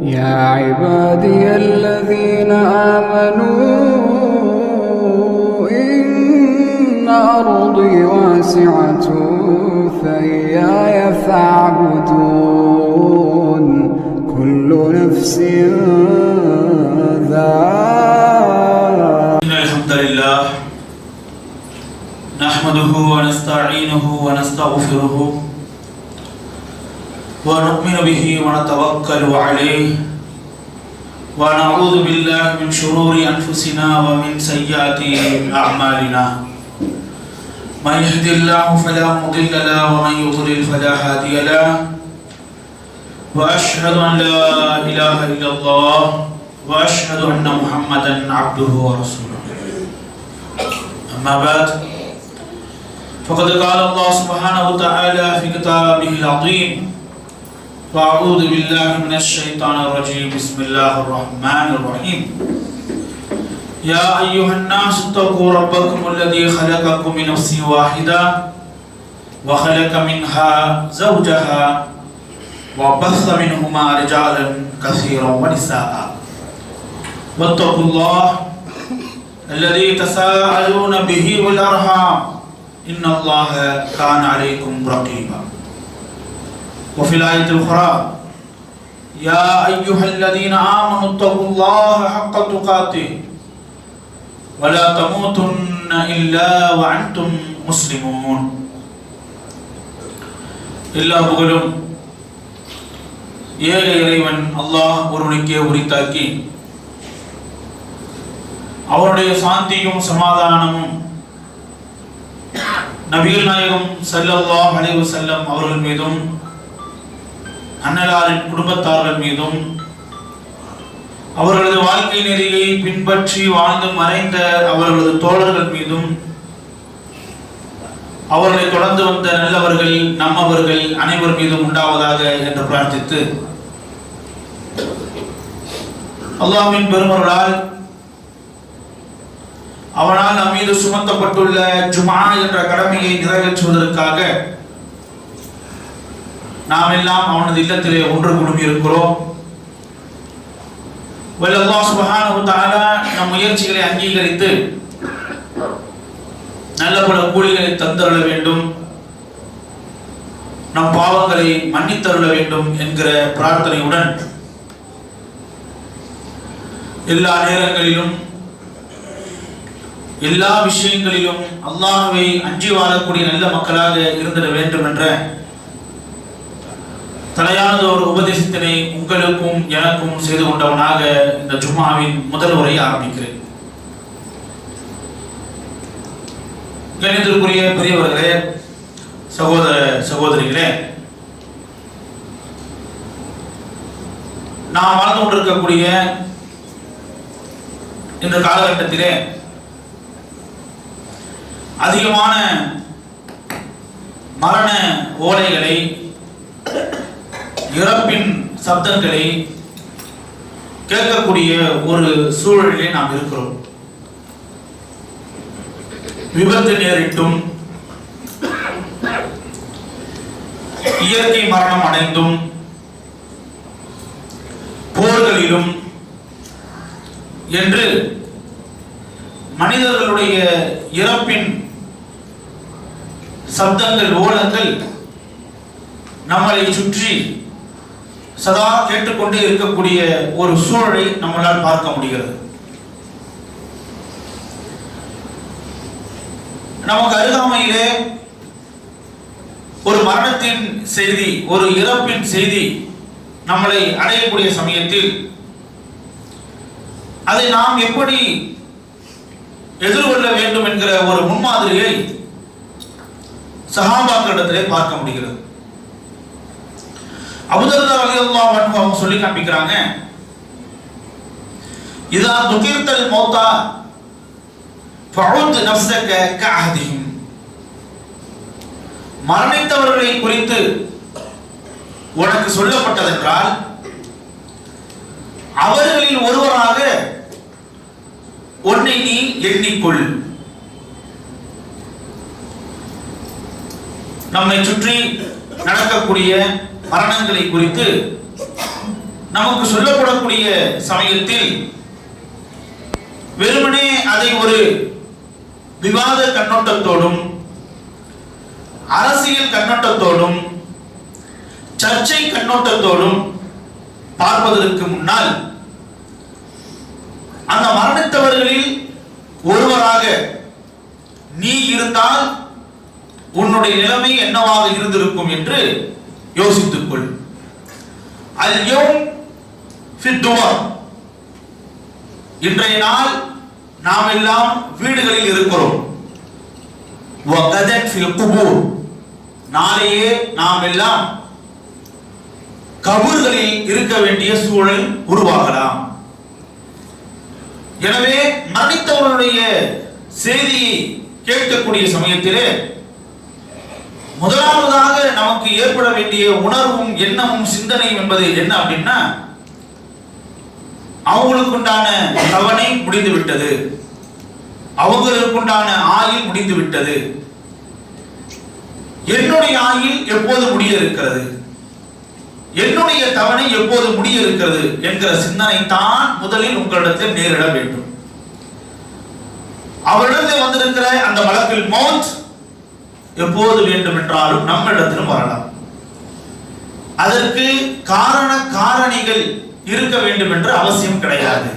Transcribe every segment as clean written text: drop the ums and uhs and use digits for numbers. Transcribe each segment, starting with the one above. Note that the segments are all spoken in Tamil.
يا عبادي الذين آمنوا إن أرضي واسعة فإياي فاعبدون كل نفس إن الحمد لله نحمده ونستعينه ونستغفره ونؤمن به ونتوكل عليه ونعوذ بالله من شرور أنفسنا ومن سيئات أعمالنا من يهد الله فلا مضل له ومن يضلل فلا هادي له وأشهد أن لا إله إلا الله وأشهد أن محمدا عبده ورسوله أما بعد فقد قال الله سبحانه وتعالى في كتابه العظيم وأعوذ بالله من الشيطان الرجيم بسم الله الرحمن الرحيم يا أيها الناس اتقوا ربكم الذي خلقكم من نفس واحدة وخلق منها زوجها وبث منهما رجالا كثيرا ونساء واتقوا الله الذي تساءلون به والأرحام إن الله كان عليكم رقيبا وفي الآية الأخرى يا أيها الذين آمنوا اتقوا الله حق تقاته ولا تموتن إلا وأنتم مسلمون إلا بقولهم ஏக இறைவன் அல்லாஹ் ஒருவனுக்கே உரித்தாக்கி அவருடைய சாந்தியும் சமாதானமும் நபிகள் நாயகம் ஸல்லல்லாஹு அலைஹி வஸல்லம் அவர்கள் மீதும் அன்னலாரின் குடும்பத்தார்கள் மீதும் அவர்களது வாழ்க்கை நெறியை பின்பற்றி வாழ்ந்து மறைந்த அவர்களது தோழர்கள் மீதும் அவர்களை தொடர்ந்து வந்த நல்லவர்கள் நம்மவர்கள் அனைவர் மீதும் உண்டாவதாக என்று பிரார்த்தித்து அல்லாஹ்வின் பெருமருளால் அவனால் நம் மீது சுமத்தப்பட்டுள்ள ஜுமா என்ற கடமையை நிறைவேற்றுவதற்காக நாம் எல்லாம் அவனது இல்லத்திலே ஒன்று குழுமி இருக்கிறோம். அல்லாஹ் சுப்ஹானஹு வ தஆலா நம் முயற்சிகளை அங்கீகரித்து நல்ல பல கூலிகளை தந்தருள வேண்டும், நம் பாவங்களை மன்னித்தருள வேண்டும் என்கிற பிரார்த்தனையுடன் எல்லா நேரங்களிலும் எல்லா விஷயங்களிலும் அல்லாஹ்வை அஞ்சி வாழக்கூடிய நல்ல மக்களாக இருந்திட வேண்டும் என்ற தலையானது ஒரு உபதேசத்தினை உங்களுக்கும் எனக்கும் செய்து கொண்டவனாக இந்த ஜும்மாவின் முதல் உரையை ஆரம்பிக்கிறேன். கணிதத்திற்குரிய பெரியவர்களே, சகோதர சகோதரிகளே, நாம் வாழ்ந்து கொண்டிருக்கக்கூடிய இந்த காலகட்டத்திலே அதிகமான மரண ஓலைகளை, இறப்பின் சப்தங்களை கேட்கக்கூடிய ஒரு சூழலிலே நாம் இருக்கிறோம். விபத்து நேரிட்டும், இயற்கை மரணம் அடைந்தும், போர்களிலும் என்று மனிதர்களுடைய இறப்பின் சப்தங்கள், ஓலங்கள் நம்மளை சுற்றி சதா கேட்டுக்கொண்டே இருக்கக்கூடிய ஒரு சூழலை நம்மளால் பார்க்க முடிகிறது. நமக்கு அருகாமையிலே ஒரு மரணத்தின் செய்தி, ஒரு இறப்பின் செய்தி நம்மளை அடையக்கூடிய சமயத்தில் அதை நாம் எப்படி எதிர்கொள்ள வேண்டும் என்கிற ஒரு முன்மாதிரியை சஹாபாக்களிடத்திலே பார்க்க முடிகிறது. அபூதர்தா ரலியல்லாஹு அன்ஹு அவங்க சொல்லி காண்பிக்கிறாங்க, இதா துகிர்தல் மௌதா ஃபஉத் நஃப்ஸக கஅஹதிஹிம். மரணித்தவர்களை குறித்து உனக்கு சொல்லப்பட்டதென்றால் அவர்களில் ஒருவராக உன்னை நீ எண்ணிக்கொள். நம்மை சுற்றி நடக்கக்கூடிய மரணங்களை குறித்து நமக்கு சொல்லப்படக்கூடிய சமயத்தில் வெறுமனே அதை ஒரு விவாத கண்ணோட்டத்தோடும் அரசியல் கண்ணோட்டத்தோடும் சர்ச்சை கண்ணோட்டத்தோடும் பார்ப்பதற்கு முன்னால் அந்த மரணித்தவர்களில் ஒருவராக நீ இருந்தால் உன்னுடைய நிலைமை என்னவாக இருந்திருக்கும் என்று யோசித்துக்கொள். அல்-யௌம் ஃபித்-துவர், இன்றைய நாள் நாம் எல்லாம் வீடுகளில் இருக்கிறோம். வகதன் ஃபில் குபூர், நாளையே நாம் எல்லாம் கபூர்களில் இருக்க வேண்டிய சூழல் உருவாகலாம். எனவே மரணித்தவர்களுடைய செய்தியை கேட்கக்கூடிய சமயத்திலே முதலாவதாக நமக்கு ஏற்பட வேண்டிய உணர்வும் எண்ணமும் சிந்தனையும் என்பது என்ன அப்படின்னா, அவங்களுக்குண்டான தவணை முடிந்து விட்டது, அவங்களுக்குண்டான ஆயுள் முடிந்து விட்டது, என்னுடைய ஆயுள் எப்போது முடிய இருக்கிறது, என்னுடைய தவணை எப்போது முடிய இருக்கிறது என்கிற சிந்தனை தான் முதலில் உங்களிடத்தில் நேரிட வேண்டும். அவரிடத்தில் வந்திருக்கிற அந்த மலக்குல் மௌத் எப்போது வேண்டும் என்றாலும் நம்மிடத்திலும் வரலாம். அதற்கு காரணிகள் இருக்க வேண்டும் என்ற அவசியம் கிடையாது.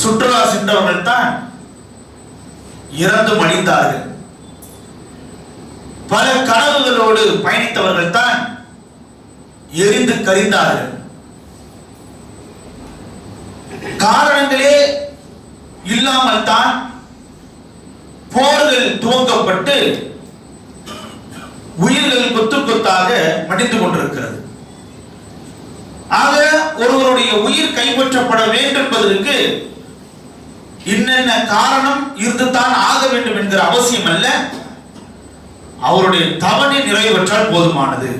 சுற்றுலா சென்றவர்கள் தான் இறந்து மடிந்தார்கள். பல கனவுகளோடு பயணித்தவர்கள் தான் எரிந்து கரிந்தார்கள். காரணங்களே இல்லாமல் தான் போர்கள் துவங்கப்பட்டு உயிர்கள் கொத்து கொத்தாக மடிந்து கொண்டிருக்கிறது. ஆக ஒருவருடைய உயிர் கைப்பற்றப்பட வேண்டும் என்பதற்கு இன்னென்ன காரணம் இருந்துதான் ஆக வேண்டும் என்கிற அவசியம் அல்ல, அவருடைய தவணை நிறைவேற்றால் போதுமானது.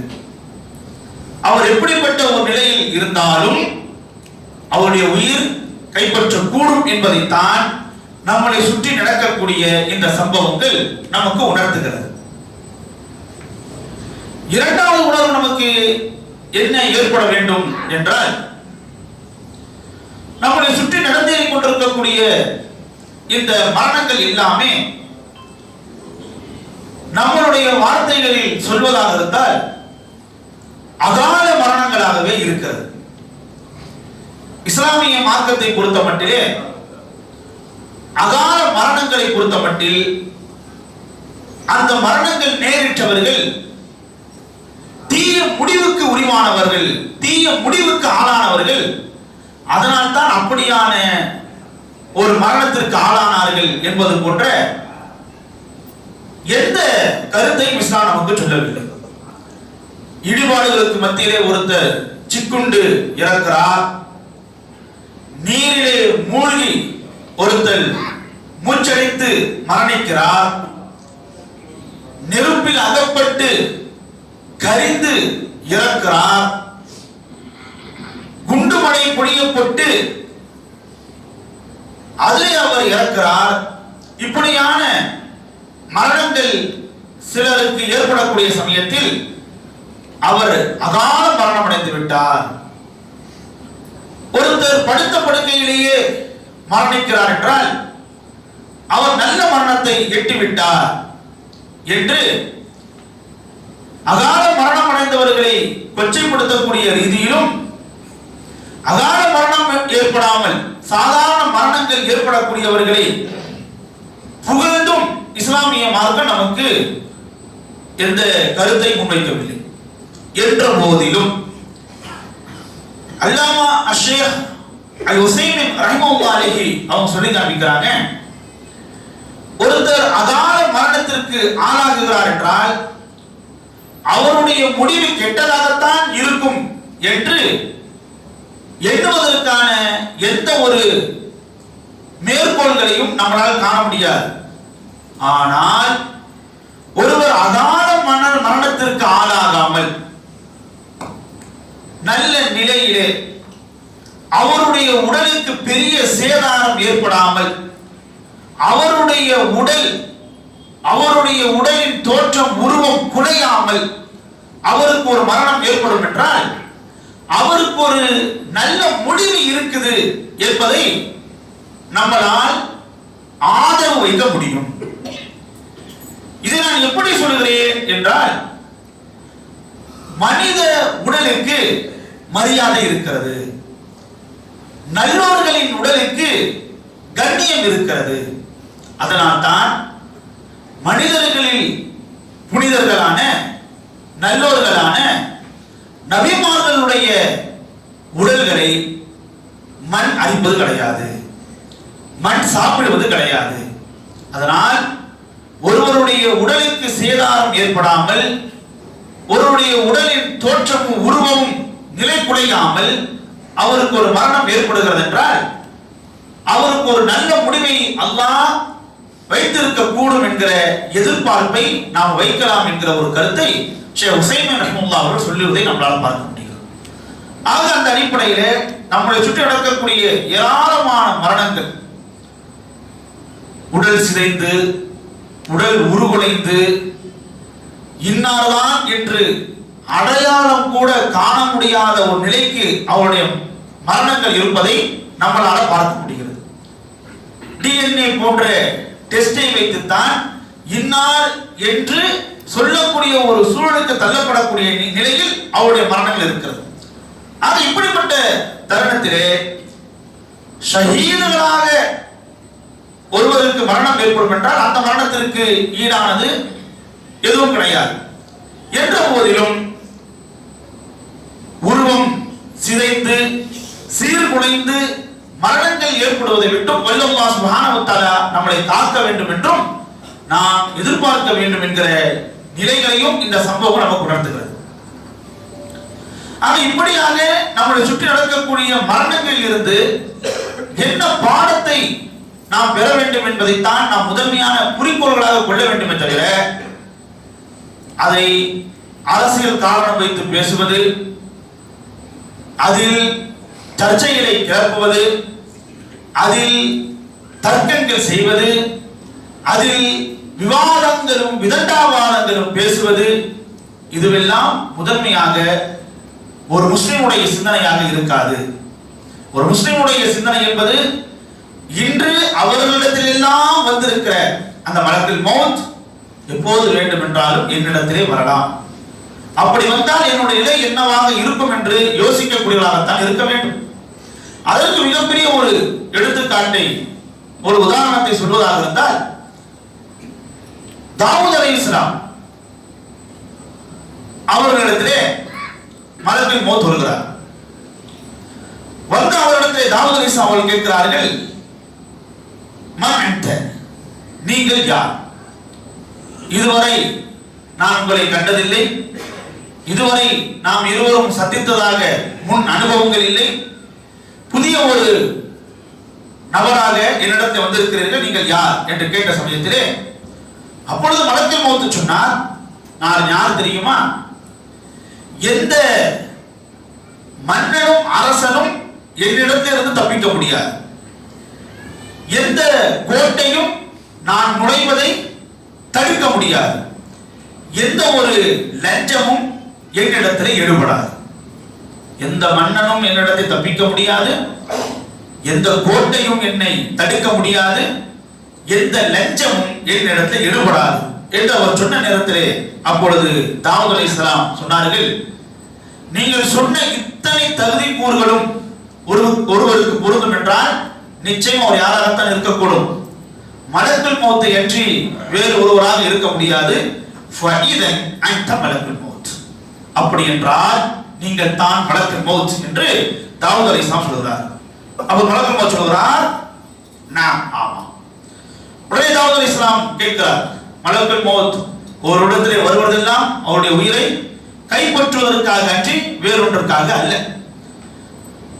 அவர் எப்படிப்பட்ட ஒரு நிலையில் இருந்தாலும் அவருடைய உயிர் கைப்பற்றக்கூடும் என்பதைத்தான் நம்மளை சுற்றி நடக்கக்கூடிய இந்த சம்பவங்கள் நமக்கு உணர்த்துகிறது. இரண்டாவது உணர்வு நமக்கு என்ன ஏற்பட வேண்டும் என்றால், நம்மளை சுற்றி நடந்தேறிக் கொண்டிருக்கக்கூடிய இந்த மரணங்கள் எல்லாமே நம்மளுடைய வார்த்தைகளில் சொல்வதாக இருந்தால் அகால மரணங்களாகவே இருக்கிறது. இஸ்லாமிய மார்க்கத்தை பொறுத்த மட்டிலே அகால மரணங்களை பொறுத்த மட்டில் அந்த மரணங்கள் நேரிட்டவர்கள் தீய முடிவுக்கு உரிமானவர்கள், தீய முடிவுக்கு ஆளானவர்கள், அதனால் தான் அப்படியான ஒரு மரணத்திற்கு ஆளானார்கள் என்பது போன்ற எந்த கருத்தையும் இஸ்லாம் நமக்கு சொல்லவில்லை. இடிபாடுகளுக்கு மத்தியிலே ஒருத்தர் சிக்குண்டு இறக்கிறார், நீரிலே மூழ்கி ஒருத்தர் மூச்சடைத்து மரணிக்கிறார், நெருப்பில் அகப்பட்டு கரிந்து இறக்கிறார், குண்டுமழை பொழியப்பட்டு அதில் அவர் இறக்கிறார். இப்படியான மரணங்கள் சிலருக்கு ஏற்படக்கூடிய சமயத்தில் அவர் அகால மரணம் அடைந்து விட்டார். ஒருத்தர் படுத்த படுக்கையிலேயே மரணிக்கிறார் என்றால் அவர் நல்ல மரணத்தை எட்டிவிட்டார் என்று அகால மரணம் அடைந்தவர்களை கொச்சைப்படுத்தக்கூடிய ரீதியிலும், அகால மரணம் ஏற்படாமல் சாதாரண மரணங்கள் ஏற்படக்கூடியவர்களை புகழ்ந்தும் இஸ்லாமிய மார்க்கம் நமக்கு எந்த கருத்தை முன்வைக்கவில்லை. என்ற போதிலும் அல்லாமா அஷேக் அல்-ஹுசைன் ரஹிமஹுல்லாஹி அலைஹி அவங்க சொல்லி காமிக்கிறாங்க, ஒருத்தர் அகால மரணத்திற்கு ஆளாகுகிறார் என்றால் அவருடைய முடிவு கெட்டதாகத்தான் இருக்கும் என்று எண்ணுவதற்கான எந்த ஒரு மேற்கோள்களையும் நம்மளால் காண முடியாது. ஆனால் ஒருவர் அகால மரணத்திற்கு ஆளாகாமல் நல்ல நிலையிலே அவருடைய உடலுக்கு பெரிய சேதாரம் ஏற்படாமல் அவருடைய உடலின் தோற்றம் உருவம் குலையாமல் அவருக்கு ஒரு மரணம் ஏற்படும் என்றால் அவருக்கு ஒரு நல்ல முடிவு இருக்குது என்பதை நம்மளால் ஆதரவு வைக்க முடியும். இதை நான் எப்படி சொல்கிறேன் என்றால், மனித உடலுக்கு மரியாதை இருக்கிறது, நல்லோர்களின் உடலுக்கு கண்ணியம் இருக்கிறது. அதனால்தான் மனிதர்களில் புனிதர்களான நல்லோர்களான நபிமார்களுடைய உடல்களை மண் அரிப்பது கிடையாது, மண் சாப்பிடுவது கிடையாது. அதனால் ஒருவருடைய உடலுக்கு சேதாரம் ஏற்படாமல், ஒருவருடைய உடலின் தோற்றமும் உருவமும் நிலைக்குலையாமல் அவருக்கு ஒரு மரணம் ஏற்படுகிறது என்றால், அவருக்கு ஒரு நல்ல முடிவை அல்லாஹ் வைத்திருக்க கூடும் என்கிற எதிர்பார்ப்பை நாம் வைக்கலாம் என்கிற ஒரு கருத்தை ஷேக் உசைமீன் ரஹ்மத்துல்லாஹி அவர்கள் சொல்லுவதை நம்மளால் பார்க்க முடியும். ஆக அந்த அடிப்படையிலே நம்மளை சுற்றி நடக்கக்கூடிய ஏராளமான மரணங்கள், உடல் சிதைந்து உடல் உருகுலைந்து இன்னார்தான் என்று அடையாளம் கூட காண முடியாத ஒரு நிலைக்கு அவருடைய மரணங்கள் இருப்பதை நம்மளால் பார்க்க முடிகிறது. டிஎன்ஏ போன்ற டெஸ்டை வைத்துத்தான் இன்னார் என்று சொல்லக்கூடிய ஒரு சூழலுக்கு தள்ளப்படக்கூடிய நிலையில் அவருடைய மரணங்கள் இருக்கிறது. ஆக இப்படிப்பட்ட தருணத்திலே ஷஹீதுகளாக ஒருவருக்கு மரணம் ஏற்படும் என்றால் அந்த மரணத்திற்கு ஈடானது எதுவும் கிடையாது. என்ற போதிலும் உருவம் சிதைந்து சீர்குலைந்து மரணங்கள் ஏற்படுவதை விட்டும் அல்லாஹ் சுப்ஹானஹு வ தஆலா நம்மளை காக்க வேண்டும் என்றும் நாம் எதிர்பார்க்க வேண்டும் என்கிற நிலைகளையும் இந்த சம்பவம் நமக்கு உணர்த்துகிறது. ஆக இப்படியாக நம்மளை சுற்றி நடக்கக்கூடிய மரணங்களில் இருந்து என்ன பாடத்தை நாம் பெற வேண்டும் என்பதைத்தான் நாம் முதன்மையான குறிக்கோள்களாக கொள்ள வேண்டுமே தவிர, அதை அரசியல் காரணம் வைத்து பேசுவது, அதில் சர்ச்சைகளை கிளப்புவது, அதில் தர்க்கங்கள் செய்வது, அதில் விவாதங்களும் விதண்டாவாதங்களும் பேசுவது, இதுவெல்லாம் முதன்மையாக ஒரு முஸ்லிமுடைய சிந்தனையாக இருக்காது. ஒரு முஸ்லிமுடைய சிந்தனை என்பது இன்று அவர்களிடத்தில் எல்லாம் வந்திருக்கிற அந்த மலக்குல் மௌத் எப்போது வேண்டும் என்றாலும் என்னிடத்திலே வரலாம், அப்படி வந்தால் என்னுடைய நிலை என்னவாக இருக்கும் என்று யோசிக்கக்கூடியவர்களாகத்தான் இருக்க வேண்டும். அதற்கு மிகப்பெரிய ஒரு எடுத்துக்காட்டை, ஒரு உதாரணத்தை சொல்வதாக இருந்தால், தாவூத் அலைஹிஸ்ஸலாம் அவர்களிடத்திலே மலக்குல் மௌத் வருகிறார். வந்து அவரிடத்திலே தாவூத் அலைஹிஸ்ஸலாம் அவர்கள் கேட்கிறார்கள், மன் அன்த, நீங்கள் யார்? இதுவரை நான் உங்களை கண்டதில்லை, இதுவரை நாம் இருவரும் சந்தித்ததாக முன் அனுபவங்கள் இல்லை, புதிய ஒரு நபராக என்னிடத்தில் வந்திருக்கிறீர்கள், நீங்கள் யார் என்று கேட்ட சமயத்திலே அப்பொழுது மலக்குல் மௌத் சொன்னார், நான் யார் தெரியுமா? எந்த மன்னனும் அரசனும் என்னிடத்திலிருந்து தப்பிக்க முடியாது, எந்த கோட்டையும் நான் நுழைவதை தடுக்க முடியாது, எந்த ஒரு லஞ்சமும் என்னிடத்தில் ஈடுபடாது, எந்த மன்னனும் என்னிடத்தை தப்பிக்க முடியாது, எந்த கோட்டையும் என்னை தடுக்க முடியாது, எந்த லஞ்சமும் என்னிடத்தில் ஈடுபடாது என்று அவர் சொன்ன நேரத்திலே அப்பொழுது தாவூத் அலைஹிஸ்ஸலாம் சொன்னார்கள், நீங்கள் சொன்ன இத்தனை தகுதி கூறுகளும் ஒருவருக்கு பொருந்தும் என்றால் நிச்சயம் அவர் யாராகத்தான் இருக்கக்கூடும், மலக்குல் மௌத்தை அன்றி வேறு ஒருவராக இருக்க முடியாது. ஃபஇதன் அன்த மலக்குல் மௌத், அப்படி என்றால் நீங்கள் தான் மலக்குல் மௌத் என்று தாவூத் அலைஹிஸ்ஸலாம் சொல்கிறார். அப்ப மலக்குல் மௌத் சொல்கிறார், நான் ஆமா. உடனே தாவூத் அலைஹிஸ்ஸலாம் கேட்கிறார், மலக்குல் மௌத் ஒரு இடத்திலே வருவதெல்லாம் அவருடைய உயிரை கைப்பற்றுவதற்காக அன்றி வேறொன்றுக்காக அல்ல.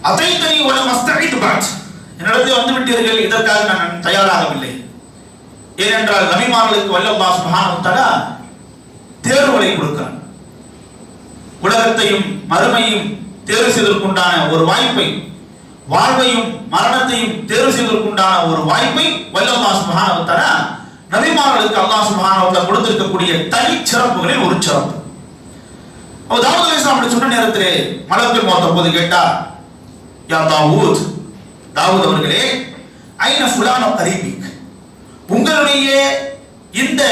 அதைத்தனி வல மஸ்தஇது பாத், என்னிடத்தில் வந்து விட்டீர்கள், இதற்காக நான் தயாராகவில்லை. ஏனென்றால் நபிமார்களுக்கு அல்லாஹ் சுப்ஹானஹு வ தஆலா தேர்வுகளை கொடுக்கிறான். உலகத்தையும் மறுமையும் தேர்வு செய்வதற்குண்டான ஒரு வாய்ப்பை, வாழ்வையும் மரணத்தையும் தேர்வு செய்வதற்குண்டான ஒரு வாய்ப்பை அல்லாஹ் சுப்ஹானஹு வ தஆலா நபிமார்களுக்கு அல்லாஹ் சுப்ஹானஹு வ தஆலா கொடுத்திருக்கக்கூடிய தனி சிறப்புகளில் ஒரு சிறப்பு. தாவூத் அலைஹிஸ்ஸலாம் அப்படி சொன்ன நேரத்திலே மலக்குல் மௌத் போது கேட்டார், யா தாவூத், தாவூத் அவர்களே, ஐன ஃபுலானு கரீபிக், உங்களுடைய இந்த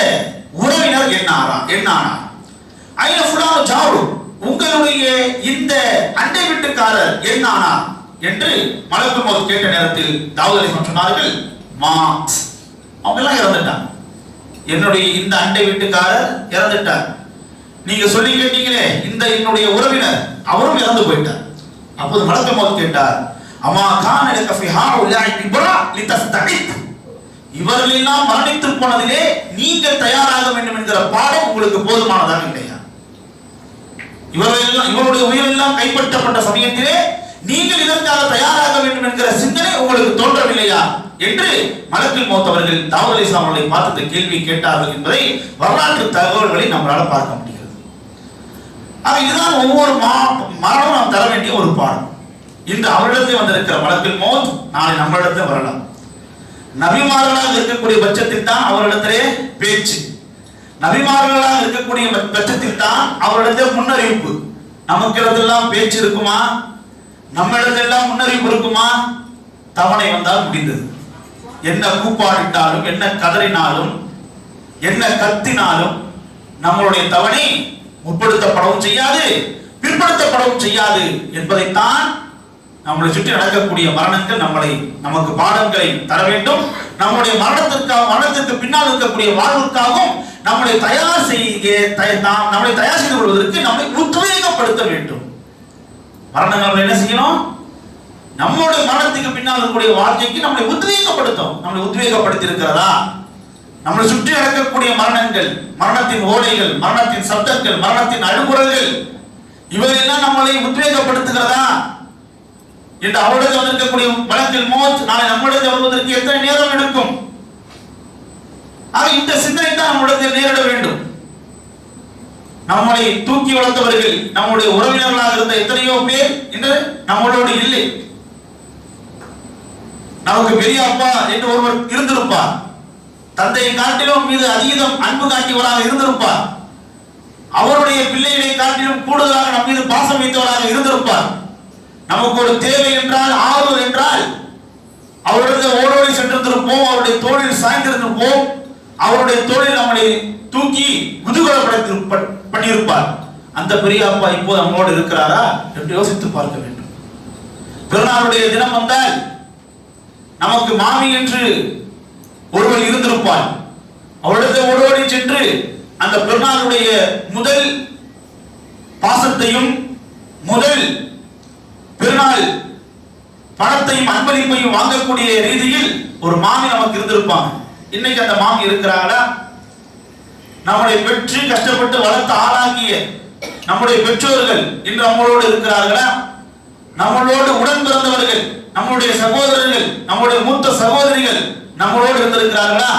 உறவினர் என்னானா, ஐன ஃபுலானு ஜாரு, உங்களுடைய இந்த அண்டை வீட்டுக்காரர் என்னானா என்று மலக்குல் மௌத் கேட்ட நேரத்தில் தாவூத் அலைஹிஸ்ஸலாம் சொன்னார்கள், மாத், அவங்க எல்லாம் இறந்துட்டாங்க, என்னுடைய இந்த அண்டை வீட்டுக்காரர் இறந்துட்டார், நீங்க சொல்லி கேட்டீங்களே இந்த என்னுடைய உறவினர் அவரும் இறந்து போயிட்டார். அப்போது மலக்குல் மௌத் கேட்டார், அமா கான லக ஃபி ஹாஉலாஇ இப்ரா லிதஸ்தஇத், இவர்கள் எல்லாம் மரணித்து போனதிலே நீங்கள் தயாராக வேண்டும் என்கிற பாடம் உங்களுக்கு போதுமானதாக இல்லையா? இவருடைய உயிர் எல்லாம் கைப்பற்றப்பட்ட சமயத்திலே நீங்கள் இதற்காக தயாராக வேண்டும் என்கிற சிந்தனை உங்களுக்கு தோன்றவில்லையா என்று மலக்குல் மௌத் அவர்கள் தாவூத் அலைஹிஸ்ஸலாம் அவர்களை பார்த்து கேள்வி கேட்டார்கள் என்பதை வரலாற்று தகவல்களை நம்மளால பார்க்க முடிகிறது. இதுதான் ஒவ்வொரு மரணமும் நாம் தர வேண்டிய ஒரு பாடம். இன்று அவரிடத்தில் வந்திருக்கிற மலக்குல் மௌத் நாளை நம்மளிடத்தில் வரலாம். நபிமார்களாக இருக்கக்கூடிய பட்சத்தில் தான் அவரிடத்திலே பேச்சு, நபிமார்களாக இருக்கக்கூடிய பட்சத்தில் தான் அவரிடத்தில் முன்னறிவிப்பு. நமக்கு இடத்தெல்லாம் பேச்சு இருக்குமா? நம்ம இடத்தெல்லாம் முன்னறிவிப்பு இருக்குமா? தவணை வந்தால் முடிந்தது. என்ன கூப்பாடிட்டாலும், என்ன கதறினாலும், என்ன கத்தினாலும் நம்மளுடைய தவணை முற்படுத்தப்படவும் செய்யாது, பிற்படுத்தப்படவும் செய்யாது என்பதைத்தான் நம்மளை சுற்றி நடக்கக்கூடிய மரணங்கள் நமக்கு பாடங்களை தர வேண்டும். நம்முடைய மரணத்திற்கு பின்னால் இருக்கக்கூடிய வாழ்வுக்காகவும் நம்மளை தயார் செய்து கொள்வதற்கு நம்மை உத்வேகப்படுத்த வேண்டும். மரணங்கள் என்ன செய்யணும்? நம்முடைய மரணத்துக்கு பின்னால் இருக்கக்கூடிய வாழ்க்கைக்கு நம்மளை உத்வேகப்படுத்தும். நம்மளை உத்வேகப்படுத்தி இருக்கிறதா? நம்மளை சுற்றி நடக்கக்கூடிய மரணங்கள், மரணத்தின் ஓலைகள், மரணத்தின் சப்தங்கள், மரணத்தின் அழுகுறல்கள், இவையெல்லாம் நம்மளை உத்வேகப்படுத்துகிறதா என்று அவரிடத்தில் வந்திருக்கக்கூடிய மலக்குல் மௌத் நாளை நம்மிடத்தில் வருவதற்கு எத்தனை நேரம் எடுக்கும்? இந்த சிந்தனை தான் நம்மிடத்தில் நேரிட வேண்டும். நம்மளை தூக்கி வளர்த்தவர்கள், நம்முடைய உறவினர்களாக இருந்த எத்தனையோ பேர் இன்று நம்மளோடு இல்லை. நமக்கு பெரிய அப்பா என்று ஒருவர் இருந்திருப்பார், தந்தையை காட்டிலும் மீது அதீதம் அன்பு காட்டியவராக இருந்திருப்பார், அவருடைய பிள்ளைகளை காட்டிலும் கூடுதலாக நம் மீது பாசம் வைத்தவராக இருந்திருப்பார். நமக்கு ஒரு தேவை என்றால், ஆறுதல் என்றால் அவருடைய ஓடோடி சென்றிருந்திருப்போம், அவருடைய தோளில் சாய்ந்திருந்திருப்போம், அவருடைய தோளில் நம்மளை தூக்கி முதுகலப்படுத்தி பண்ணியிருப்பார். அந்த பெரிய அப்பா இப்போது நம்மளோடு இருக்கிறாரா என்று யோசித்து பார்க்க வேண்டும். பிறநாளுடைய தினம் வந்தால் நமக்கு மாமி என்று ஒருவர் இருந்திருப்பார், அவரிடத்தில் ஓடோடி சென்று அந்த பிறநாளுடைய முதல் பாசத்தையும் முதல் பெருநாள் பணத்தையும் அன்பளிப்பையும் வாங்கக்கூடிய ரீதியில் ஒரு மாமி நமக்கு இருந்திருப்பாங்க. இன்னைக்கு அந்த மாமி இருக்கிறாங்களா? நம்மளை பெற்று கஷ்டப்பட்டு வளர்த்து ஆளாக்கிய நம்முடைய பெற்றோர்கள் இன்று நம்மளோடு இருக்கிறார்களா? நம்மளோடு உடன் பிறந்தவர்கள், நம்முடைய சகோதரர்கள், நம்முடைய மூத்த சகோதரிகள் நம்மளோடு இருந்திருக்கிறார்களா?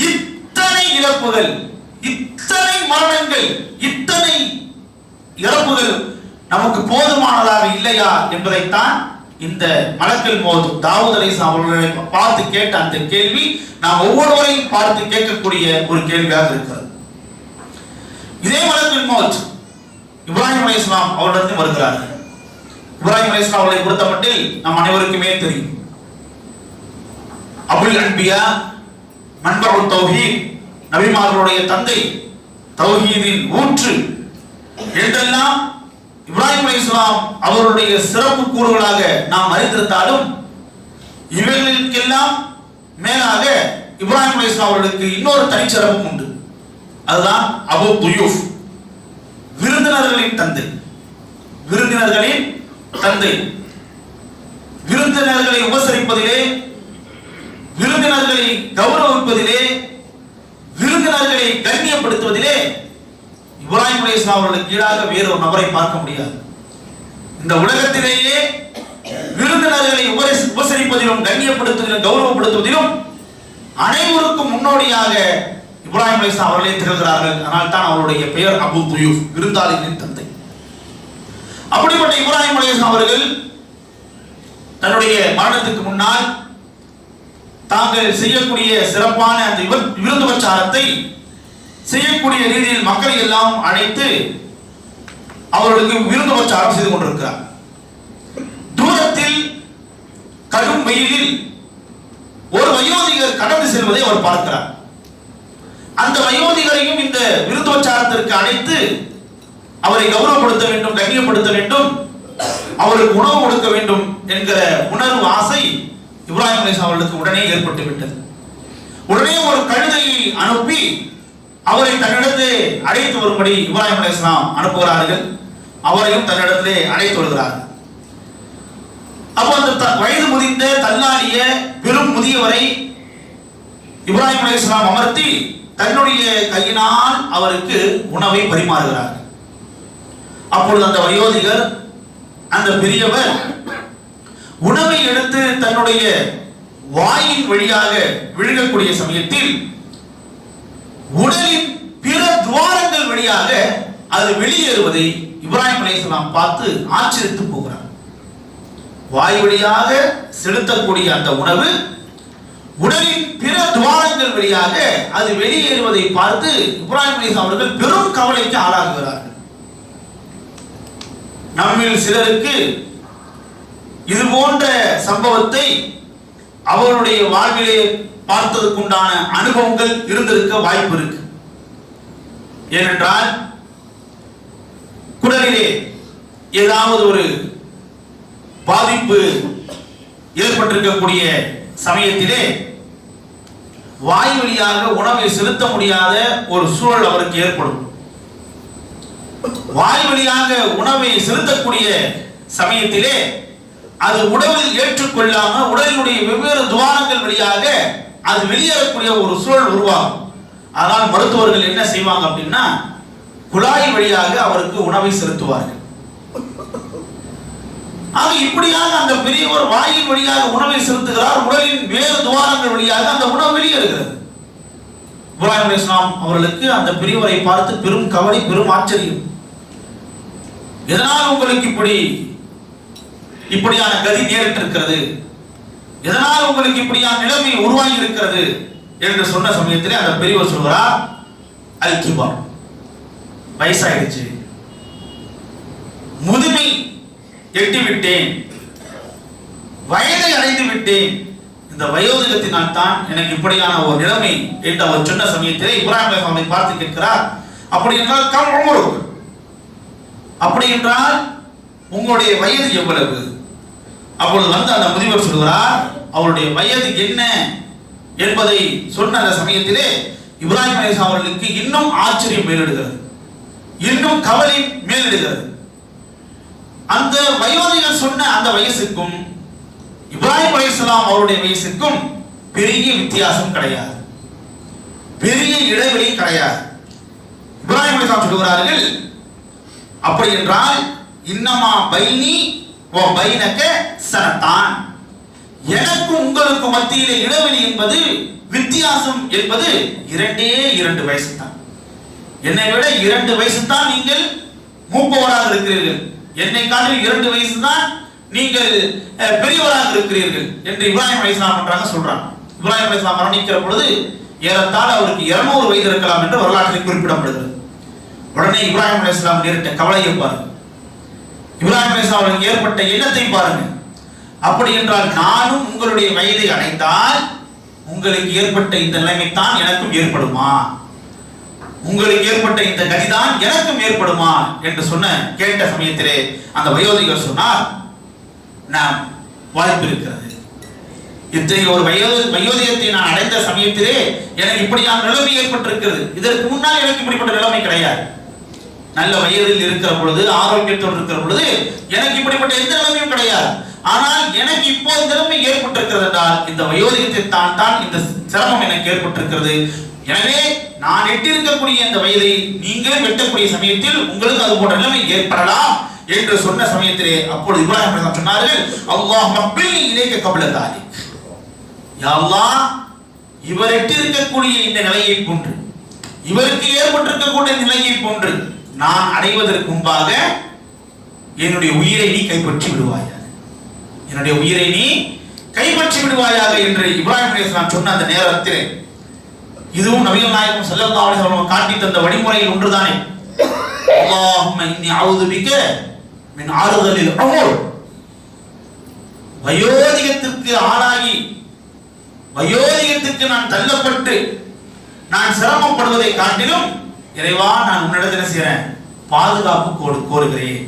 இத்தனை இழப்புகள், இத்தனை மரணங்கள், இத்தனை இறப்புகள் நமக்கு போதுமானதாக இல்லையா என்பதைத்தான் இந்த மலக்குல் மௌத் தாவூத் அலைஹிஸ்ஸலாம் அவர்களை பார்த்து கேட்ட அந்த கேள்வி நாம் ஒவ்வொருவரையும் பார்த்து கேட்கக்கூடிய ஒரு கேள்வியாக இருக்கிறது. இதே மலக்குல் மௌத் இப்ராஹிம் அலைஹிஸ்ஸலாம் அவரிடத்தில் வருகிறார்கள். இப்ராஹிம் அலைஹிஸ்ஸலாம் அவர்களை பொறுத்தமட்டில் நம் அனைவருக்குமே தெரியும், அபுல் அன்பியா, மன்பருத் தௌஹீத், நபிமார்களுடைய தந்தை, தௌஹீதின் ஊற்று என்றெல்லாம் இப்ராஹிம் அலைஹிஸ்ஸலாம் அவருடைய சிறப்பு கூறுகளாக நாம் அறிந்திருந்தாலும், இவர்களுக்கெல்லாம் மேலாக இப்ராஹிம் அலைஹிஸ்ஸலாம் அவர்களுக்கு இன்னொரு தனிச்சிறப்பும் உண்டு. அதுதான் அபு துயூஃப், விருந்தினர்களின் தந்தை. விருந்தினர்களின் தந்தை, விருந்தினர்களை உபசரிப்பதிலே, விருந்தினர்களை கௌரவிப்பதிலே, விருந்தினர்களை கண்ணியப்படுத்துவதிலே இப்ராஹிம் அலைஹிஸ்ஸலாம் அவர்களுக்கு ஈடாக வேறொரு நபரை பார்க்க முடியாது. இந்த உலகத்திலேயே விருந்தினர்களை உபசரிப்பதிலும், கண்ணியப்படுத்துவதிலும், கௌரவப்படுத்துவதிலும் அனைவருக்கும் முன்னோடியாக இப்ராஹிம் அலைஹிஸ்ஸலாம் அவர்களே திகழ்கிறார்கள். அதனால் தான் அவருடைய பெயர் அபு துயூஃப், விருந்தாளிகளின் தந்தை. அப்படிப்பட்ட இப்ராஹிம் அலைஹிஸ்ஸலாம் அவர்கள் தன்னுடைய மரணத்துக்கு முன்னால் தாங்கள் செய்யக்கூடிய சிறப்பான அந்த விருந்து உபச்சாரத்தை செய்யக்கூடிய ரீதியில் மக்களை எல்லாம் அழைத்து அவர்களுக்கு விருந்தோபச்சாரம் செய்து கொண்டிருக்கிறார். தூரத்தில் கடும் வெயிலில் ஒரு வயோதிகர் கடந்து செல்வதை அவர் பார்க்கிறார். அந்த வயோதிகரையும் இந்த விருந்தோபச்சாரத்திற்கு அழைத்து அவரை கௌரவப்படுத்த வேண்டும், கண்ணியப்படுத்த வேண்டும், அவருக்கு உணவு கொடுக்க வேண்டும் என்கிற உணர்வு, ஆசை இப்ராஹிம் அலைஹிஸ்ஸலாம் அவர்களுக்கு உடனே ஏற்பட்டு விட்டது. உடனே ஒரு கழுதையை அனுப்பி அவரை தன்னிடத்து அழைத்து வரும்படி இப்ராஹிம் அலைஹிஸ்ஸலாம் அனுப்புகிறார்கள். அவரையும் தன்னிடத்திலே அழைத்து வருகிறார்கள். அப்போ அந்த வயது முதிர்ந்த தள்ளாடிய பெரும் முதியவரை இப்ராஹிம் அலைஹிஸ்ஸலாம் அமர்த்தி தன்னுடைய கையினால் அவருக்கு உணவை பரிமாறுகிறார். அப்பொழுது அந்த வயோதிகர், அந்த பெரியவர் உணவை எடுத்து தன்னுடைய வாயின் வழியாக விழுங்கக்கூடிய சமயத்தில் உடலின் பிற துவாரங்கள் வழியாக அது வெளியேறுவதை இப்ராஹிம் அலைஹிஸ்ஸலாம் பார்த்து ஆச்சரித்து போகிறார். வாய் வழியாக செலுத்தக்கூடிய அந்த உணவு உடலின் பிற துவாரங்கள் வழியாக அது வெளியேறுவதை பார்த்து இப்ராஹிம் அலைஹிஸ்ஸலாம் அவர்கள் பெரும் கவலைக்கு ஆளாகுகிறார்கள். நம்மில் சிலருக்கு இது போன்ற சம்பவத்தை அவருடைய வாழ்விலே பார்த்ததற்குண்டான அனுபவங்கள் இருந்திருக்க வாய்ப்பு இருக்கு. ஏனென்றால் குடலிலே ஏதாவது ஒரு பாதிப்பு ஏற்பட்டிருக்கக்கூடிய சமயத்திலே வாய் வழியாக உணவை செலுத்த முடியாத ஒரு சூழல் அவருக்கு ஏற்படும். வாய் வழியாக உணவை செலுத்தக்கூடிய சமயத்திலே அது உடலில் ஏற்றுக்கொள்ளாம உடலினுடைய வெவ்வேறு துவாரங்கள் வழியாக அது வெளியேறக்கூடிய ஒரு சூழல் உருவாகும். அதனால் மருத்துவர்கள் என்ன செய்வாங்க அப்படின்னா, குழாய் வழியாக அவருக்கு உணவை செலுத்துவார்கள். ஆக இப்படியாக அந்த பெரியவர் வாயின் வழியாக உணவை செலுத்துகிறார். உடலின் வேறு துவாரங்கள் வழியாக அந்த உணவு வெளியேறுகிறது. இப்ராஹிம் அலைஹிஸ்ஸலாம் அவர்களுக்கு அந்த பெரியவரை பார்த்து பெரும் கவலை, பெரும் ஆச்சரியம். எதனால் உங்களுக்கு இப்படியான கதி நேரிட்டிருக்கிறது, எதனால் உங்களுக்கு இப்படியான நிலைமை உருவாகி இருக்கிறது என்று சொன்ன சமயத்திலே அந்த பெரியவர் சொல்கிறார், அல் கிபார், வயசாயிடுச்சு, முதுமை எட்டிவிட்டேன், வயதை அடைந்து விட்டேன், இந்த வயோதிகத்தினால் தான் எனக்கு இப்படியான ஒரு நிலைமை என்று அவர் சொன்ன சமயத்திலே இப்ராஹிம் அலைஹிஸ்ஸலாம் பார்த்து கேட்கிறார், அப்படி என்றால் கம் உமருக்கு, அப்படி என்றால் உங்களுடைய வயது எவ்வளவு? அப்பொழுது வந்து அந்த முதியவர் சொல்கிறார், அவருடைய வயது என்ன என்பதை சொன்ன அந்த சமயத்திலே இப்ராஹிம் அலைஹிஸ்ஸலாம் அவர்களுக்கு இன்னும் ஆச்சரியம் மேலிடுகிறது, இன்னும் கவலை மேலிடுகிறது. அந்த வயோதிகர் சொன்ன அந்த வயசுக்கும் இப்ராஹிம் அலைஹிஸ்ஸலாம் அவருடைய வயசுக்கும் பெரிய வித்தியாசம் கிடையாது, பெரிய இடைவெளி கிடையாது. இப்ராஹிம் அலைஹிஸ்ஸலாம் சொல்கிறார்கள், அப்படி என்றால் இன்னமா பைனி வ பைனக சனதான், எனக்கு உங்களுக்கு மத்தியிலே இடைவெளி என்பது, வித்தியாசம் என்பது 2 வயசு தான். என்னை விட 2 வயசு தான் நீங்கள் மூப்பவராக இருக்கிறீர்கள், என்னை காட்டில் 2 வயசு தான் நீங்கள் பெரியவராக இருக்கிறீர்கள் என்று இப்ராஹிம் அலைஹிஸ்ஸலாம் சொல்றாங்க. இப்ராஹிம் அலைஹிஸ்ஸலாம் மரணிக்கிற பொழுது ஏறத்தாழ அவருக்கு 200 வயது இருக்கலாம் என்று வரலாற்றில் குறிப்பிடப்படுகிறது. உடனே இப்ராஹிம் அலைஹிஸ்ஸலாம் நேரிட்ட கவலையை பாருங்க, இப்ராஹிம் அலைஹிஸ்ஸலாம் அவர்களுக்கு ஏற்பட்ட எண்ணத்தை பாருங்க. அப்படி என்றால் நானும் உங்களுடைய வயதை அடைந்தால் உங்களுக்கு ஏற்பட்ட இந்த நிலைமைத்தான் எனக்கும் ஏற்படுமா, உங்களுக்கு ஏற்பட்ட இந்த கதிதான் எனக்கும் ஏற்படுமா என்று கேட்ட சமயத்திலே அந்த வயோதிகர் சொன்னார், நான் வாய்ப்பு இருக்கிறது, இத்தகைய ஒரு வயோதிகத்தை நான் அடைந்த சமயத்திலே எனக்கு இப்படியான நிலைமை ஏற்பட்டிருக்கிறது, இதற்கு முன்னால் எனக்கு இப்படிப்பட்ட நிலைமை கிடையாது. நல்ல வயதில் இருக்கிற பொழுது, ஆரோக்கியத்தோடு இருக்கிற பொழுது எனக்கு இப்படிப்பட்ட எந்த நிலைமையும் கிடையாது. ஆனால் எனக்கு இப்போ இந்த நிலைமை ஏற்பட்டிருக்கிறது என்றால் இந்த வயோதிகத்தை தான் இந்த சிரமம் எனக்கு ஏற்பட்டிருக்கிறது. எனவே நான் எட்டிருக்கக்கூடிய இந்த வயதை நீங்கள் வெட்டக்கூடிய சமயத்தில் உங்களுக்கு அது போன்ற நிலைமை ஏற்படலாம் என்று சொன்ன சமயத்திலே அப்பொழுது இப்ராஹிம் அலைஹிஸ்ஸலாம் சொன்னார்கள், அல்லாஹ் மப்பில் இலைக்க கப்ல தாலிக், யா அல்லாஹ் இவர் எட்டிருக்கக்கூடிய இந்த நிலையை போன்று, இவருக்கு ஏற்பட்டிருக்கக்கூடிய நிலையை போன்று நான் அடைவதற்கு முன்பாக என்னுடைய உயிரை நீ கைப்பற்றி விடுவாயாக, என்னுடைய உயிரை நீ கைப்பற்றி விடுவாயாக என்று இப்ராஹிம் அலைஹிஸ்ஸலாம் சொன்ன அந்த நேரத்தில் இதுவும் நபிகள் நாயகம் ஸல்லல்லாஹு அலைஹி வஸல்லம் காட்டி தந்த வழிமுறையில் ஒன்றுதானே. அல்லாஹும்ம இன்னி அஊது பிக மின் ஆறுதலில் உமர். வயோதிகத்திற்கு ஆளாகி வயோதிகத்திற்கு நான் தள்ளப்பட்டு நான் சிரமப்படுவதை காட்டிலும் இறைவா நான் உன்னிடத்தில் செய்கிறேன் பாதுகாப்பு கோருகிறேன்,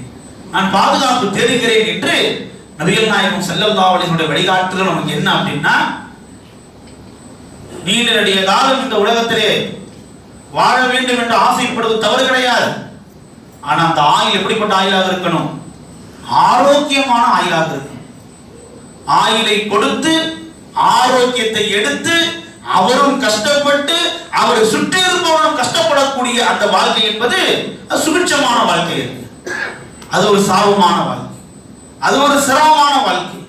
நான் பாதுகாப்பு தேடுகிறேன் என்று நபிகள் நாயகம் ஸல்லல்லாஹு அலைஹி வஸல்லம் வழிகாட்டுதல் நமக்கு என்ன அப்படின்னா, நீண்ட நெடிய காலம் இந்த உலகத்திலே வாழ வேண்டும் என்று ஆசைப்படுவது தவறு கிடையாது. ஆனா அந்த ஆயுள் எப்படிப்பட்ட ஆயுளாக இருக்கணும்? ஆரோக்கியமான ஆயுளாக இருக்கணும். ஆயுளை கொடுத்து ஆரோக்கியத்தை எடுத்து அவரும் கஷ்டப்பட்டு அவரை சுற்றி இருப்பவரும் கஷ்டப்படக்கூடிய அந்த வாழ்க்கை என்பது சுபிட்சமான வாழ்க்கை. அது ஒரு சாபமான வாழ்க்கை, அது ஒரு சிரமமான வாழ்க்கை.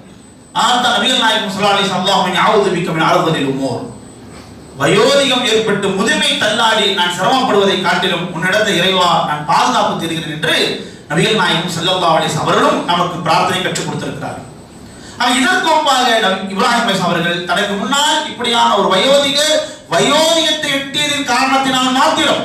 ஆனால் நபிகள் நாயகம் ஸல்லல்லாஹு அலைஹி வஸல்லம் அஊது பிக மின் ஆறுதலில் உமர், வயோதிகம் ஏற்பட்டு முதுமை தள்ளாடி நான் சிரமப்படுவதை காட்டிலும் உன்னிடத்தில் இறைவா நான் பாதுகாப்பு தேடுகிறேன் என்று நபிகள் நாயகம் ஸல்லல்லாஹு அலைஹி வஸல்லம் அவர்களும் நமக்கு பிரார்த்தனை கற்றுக் கொடுத்திருக்கிறார்கள். இதற்கு முன்பாக இப்ராஹிம் அலைஹிஸ்ஸலாம் அவர்கள் தனக்கு முன்னால் இப்படியான ஒரு வயோதிகத்தை எட்டியதின் காரணத்தினால் மாத்திரம்,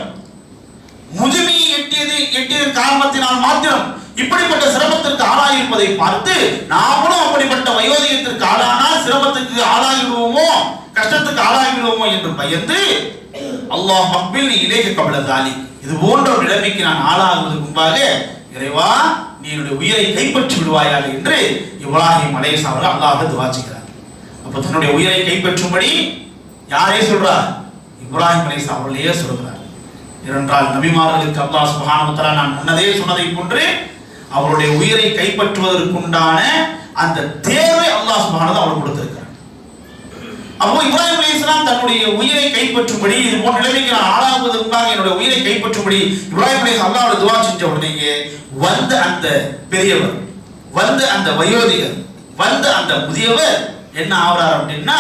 முதுமையை எட்டியதின் காரணத்தினால் மாத்திரம் இப்படிப்பட்ட சிரமத்திற்கு ஆளாயிருப்பதை பார்த்து நாமளும் அப்படிப்பட்ட வயோதிகத்திற்கு ஆளானால் சிரமத்துக்கு ஆளாகிடுவோமோ, கஷ்டத்துக்கு ஆளாகிடுவோமோ என்று பயந்து அல்லாஹ் மக்பில் இலேக கபல தாலி, இது போன்ற ஒரு நிலைமைக்கு நான் ஆளாகுவதற்கு முன்பாக இறைவா நீ என்னுடைய உயிரை கைப்பற்றி விடுவாயாக என்று இப்ராஹிம் அலைஹிஸ்ஸலாம் அவர்கள் அல்லாஹ்வை துஆ செய்கிறார். அப்ப தன்னுடைய உயிரை கைப்பற்றும்படி யாரே சொல்றார்? இப்ராஹிம் அலைஹிஸ்ஸலாம் அவர்களே சொல்கிறார். ஏனென்றால் நபிமார்களுக்கு அல்லாஹ் சுப்ஹானஹு வ தஆலா நான் முன்னதே சொன்னதை போன்று அவருடைய உயிரை கைப்பற்றுவதற்குண்டான அந்த தேவை அல்லாஹ் சுப்ஹானஹு வ தஆலா அவருக்கு கொடுத்திருக்கிறார். அப்போ இப்ராஹிம் அலைஹிஸ்ஸலாம் தன்னுடைய உயிரை கைப்பற்றும்படி, இது போன்ற நிலைமைக்கு நான் ஆளாகுவதற்கு முன்பாக என்னுடைய உயிரை கைப்பற்றும்படி இப்ராஹிம் அலைஹிஸ்ஸலாம் அல்லாஹ்வோட துஆ செஞ்ச உடனேயே வந்த அந்த பெரியவர், வந்த அந்த வயோதிகர், வந்த அந்த முதியவர் என்ன ஆவறார் அப்படின்னா,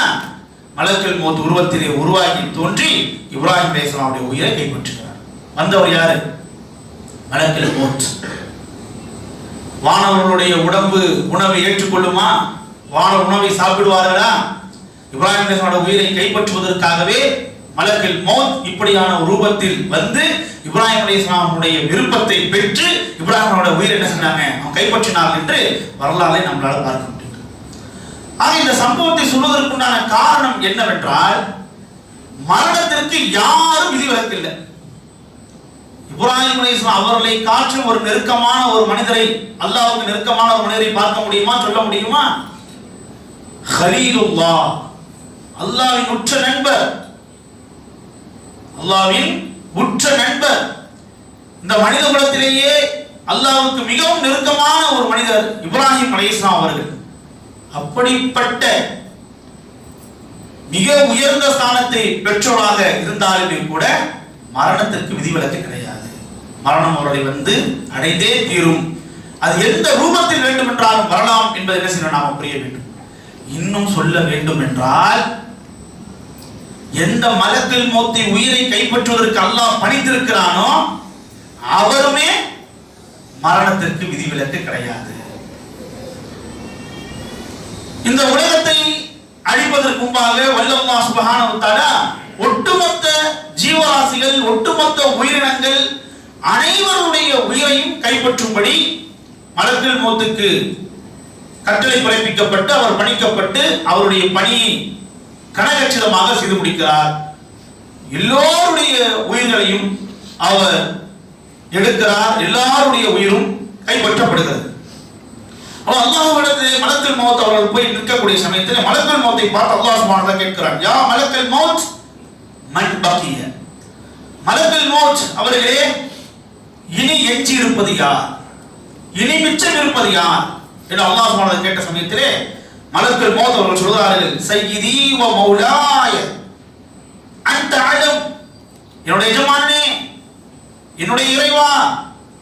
மலக்குல் மௌத் உருவத்திலே உருவாகி தோன்றி இப்ராஹிம் அலைஹிஸ்ஸலாமுடைய உயிரை கைப்பற்றுகிறார். வந்தவர் யாரு? மலக்குல் மௌத். வானவர்களுடைய உடம்பு உணவை ஏற்றுக்கொள்ளுமா? வானவர் உணவை சாப்பிடுவார்களா? இப்ராஹிம் அலைஹிஸ்ஸலாமுடைய உயிரை கைப்பற்றுவதற்காகவே மலக்குல் மௌத் இப்படியான ஒரு ரூபத்தில் வந்து இப்ராஹிம் அலைஹிஸ்ஸலாமுடைய விருப்பத்தை பெற்று இப்ராஹிமோட உயிரை என்ன செஞ்சாங்க? அவங்க கைப்பற்றினார்கள் என்று வரலாறை நம்மளால பார்க்க முடியும். ஆக இந்த சம்பவத்தை சொல்வதற்குண்டான காரணம் என்னவென்றால், மரணத்திற்கு யாரும் விதிவிலக்கு இல்லை. இப்ராஹிம் அலைஹிஸ்ஸலாம் அவர்களை காற்றும் ஒரு நெருக்கமான ஒரு மனிதரை, அல்லாஹ்வுக்கு நெருக்கமான ஒரு மனிதரை பார்க்க முடியுமா? சொல்ல முடியுமா? கலீலுல்லாஹ், அல்லாஹ்வின் உற்ற நண்பர், அல்லாஹ்வின் உற்ற நண்பர். இந்த மனித குலத்திலேயே அல்லாஹ்வுக்கு மிகவும் நெருக்கமான ஒரு மனிதர் இப்ராஹிம் அலைஹிஸ்ஸலாம் அவர்கள். அப்படிப்பட்ட மிக உயர்ந்த ஸ்தானத்தை பெற்றோராக இருந்தாலுமே கூட மரணத்திற்கு விதிவிலக்கு கிடையாது. மரணம் அவர்களை வந்து அடைந்தே தீரும். அது எந்த ரூபத்தில் வேண்டும் என்றாலும் வரலாம் என்பதை என்ன செய்ய நாம புரிய வேண்டும். இன்னும் சொல்ல வேண்டும் என்றால், எந்த மலக்குல் மௌத்தை உயிரை கைப்பற்றுவதற்கு அல்லாஹ் பணித்திருக்கிறானோ அவருமே மரணத்திற்கு விதிவிலக்கு கிடையாது. இந்த உலகத்தை அழிப்பதற்கு முன்பாக வல்லல்லாஹ் சுப்ஹானஹு வ தஆலா ஒட்டுமொத்த ஜீவராசிகள், ஒட்டுமொத்த உயிரினங்கள் அனைவருடைய உயிரையும் கைப்பற்றும்படி மலக்குல் மௌத்துக்கு கட்டளை பிறப்பிக்கப்பட்டு அவர் பணிக்கப்பட்டு அவருடைய பணியை கனகச்சிதமாக செய்து முடிக்கிறார். எல்லோருடைய உயிர்களையும் அவர் எடுக்கிறார், எல்லாருடைய உயிரும் கைப்பற்றப்படுகிறது. அவர் அல்லாஹ்விடத்திலே மலக்குல் மௌத் அவர்கள் போய் நிற்கக்கூடிய சமயத்தில் மலக்குல் மௌத்தை பார்த்து அல்லாஹ் சுப்ஹானஹு வ தஆலா கேட்கிறார், யா மலக்குல் மௌத் மன் பகிய, மலக்குல் மௌத் அவர்களே இனி எஞ்சி இருப்பது யார், இனி மிச்சம் இருப்பது யார் என்று அல்லாஹ் சுப்ஹானஹு வ தஆலா கேட்ட சமயத்திலே மலக்குல் மௌத் அவர்கள் சொல்கிறார்கள், சய்யிதி வ மௌலாய அன்த அலம், என்னுடைய எஜமானனே, என்னுடைய இறைவா,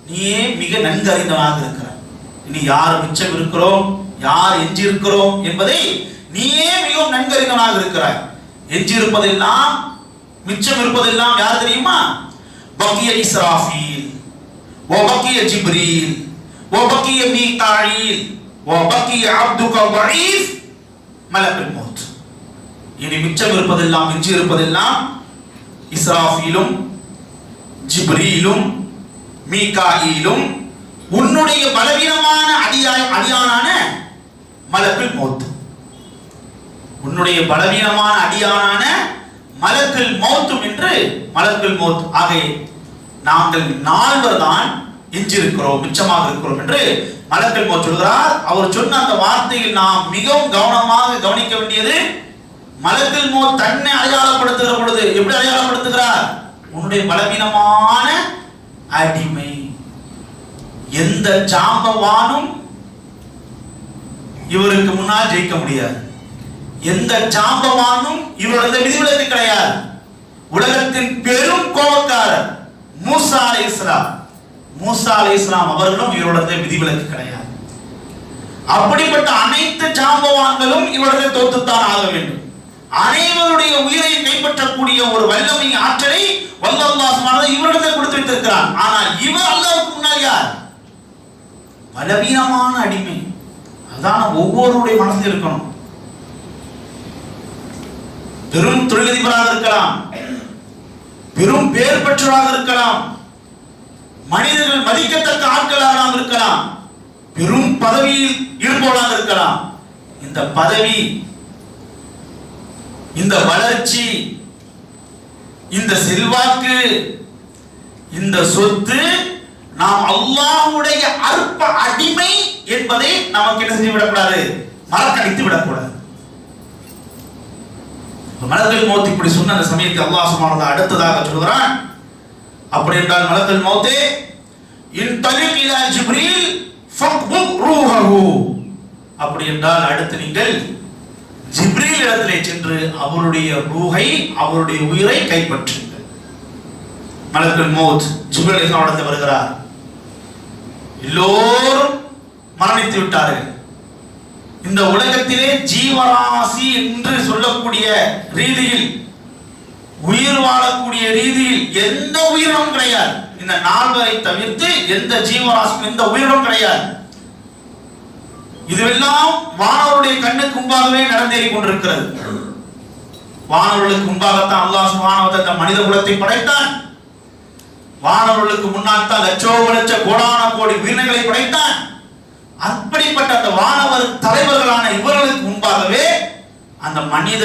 நீயே மிக நன்கு அறிந்தவனாக இருக்கிறாய். இனி யார் மிச்சம் இருக்கிறோம், யார் எஞ்சி இருக்கிறோம் என்பதை நீயே மிகவும் நன்கு அறிந்தவனாக இருக்கிறாய். எஞ்சி இருப்பதெல்லாம், மிச்சம் இருப்பதெல்லாம் யார் தெரியுமா? பக்கிய இஸ்ராஃபீல், வ பக்கிய ஜிப்ரீல், வ பக்கிய மீகாயில், வ பக்கிய அப்துக தஈஃப் மலக்குல் மௌத். இனி மிச்சம் இருப்பதெல்லாம், மிஞ்சி இருப்பதெல்லாம் இஸ்ராஃபீலும், ஜிப்ரீலும், மீகாயிலும் உன்னுடைய பலவீனமான அடியானான மலக்குல் மௌத். உன்னுடைய பலவீனமான அடியானான மலக்குல் மௌத்தும் என்று மலக்குல் மௌத் ஆகவே நாங்கள் 4 தான் எஞ்சிருக்கிறோம், மிச்சமாக இருக்கிறோம் என்று மலக்குல் மௌத் சொல்கிறார். அவர் சொன்ன அந்த வார்த்தையில் நாம் மிகவும் கவனமாக கவனிக்க வேண்டியது, மலக்குல் மௌத் தன்னை அடையாளப்படுத்துகிற பொழுது எப்படி அடையாளப்படுத்துகிறார்? உன்னுடைய பலவீனமான அடிமை. எந்த ஜாம்பவானும் இவருக்கு முன்னால் ஜெயிக்க முடியாது. எந்த ஜாம்பவானும் இவரது விதிவிலக்கு கிடையாது. உலகத்தின் பெரும் கோபக்காரர் மூசா அலைஹிஸ்ஸலாம் அவர்களும் இவரது விதிவிலக்கு கிடையாது. அப்படிப்பட்ட அனைத்து ஜாம்பவான்களும் இவரது தோத்துத்தான் ஆக வேண்டும். அனைவருடைய உயிரை கைப்பற்றக்கூடிய ஒரு வல்லமை ஆற்றலை அல்லாஹ் சுப்ஹானஹு இவரிடத்தில் கொடுத்து வைத்திருக்கிறார். ஆனால் இவர் அல்லாஹ்வுக்கு முன்னால் யார்? பலவீனமான அடிமை. அதான் ஒவ்வொருடைய மனதில் இருக்கணும். பெரும் தொழிலதிபராக இருக்கலாம், பெரும் பேர் பெற்றவராக இருக்கலாம், மனிதர்கள் மதிக்கத்தக்க ஆட்களாக இருக்கலாம், பெரும் பதவியில் இருப்பவராக இருக்கலாம். இந்த பதவி, இந்த வளர்ச்சி, இந்த செல்வாக்கு, இந்த சொத்து நாம் அல்லாஹ்வுடைய அற்ப அடிமை என்பதை நமக்கு என்ன செய்து விடக்கூடாது, மறக்கடித்து விடக்கூடாது. மலக்குல் மௌத் இப்படி சொன்ன அந்த சமயத்தில் அல்லாஹ் சுப்ஹானஹு வ தஆலா அடுத்ததாக சொல்கிறான், அப்படி என்றால் மலக்குல் மௌத்தே இன்தலிக் இலா ஜிப்ரீல் ஃபக்புத் ரூஹஹு, அப்படி என்றால் அடுத்து நீங்கள் ஜிப்ரீல் இடத்திலே சென்று அவருடைய ரூஹை, அவருடைய உயிரை கைப்பற்றுங்கள். மலக்குல் மௌத் ஜிப்ரீல் இடத்தில் வருகிறார். எல்லோரும் மரணித்து விட்டார்கள். இந்த உலகத்திலே ஜீவராசி என்று சொல்லக்கூடிய ரீதியில், உயிர் வாழக்கூடிய ரீதியில் எந்த உயிரினம் கிடையாது. இந்த 4 தவிர்த்து எந்த ஜீவராசியும் எந்த உயிரினம் கிடையாது. இதுவெல்லாம் வானவருடைய கண்ணுக்கு முன்பாகவே நடந்தேறி கொண்டிருக்கிறது. வானவர்களுக்கு முன்பாகத்தான் அல்லாஹ் சுப்ஹானஹு வ தஆலா மனித குலத்தை படைத்தான். வானவர்களுக்கு முன்னால் தான் லட்சோபலட்ச கோடான கோடி உயிரினங்களை படைத்தான். அப்படிப்பட்ட அந்த வானவர் தலைவர்களான இவர்களுக்கு முன்பாகவே அந்த மனித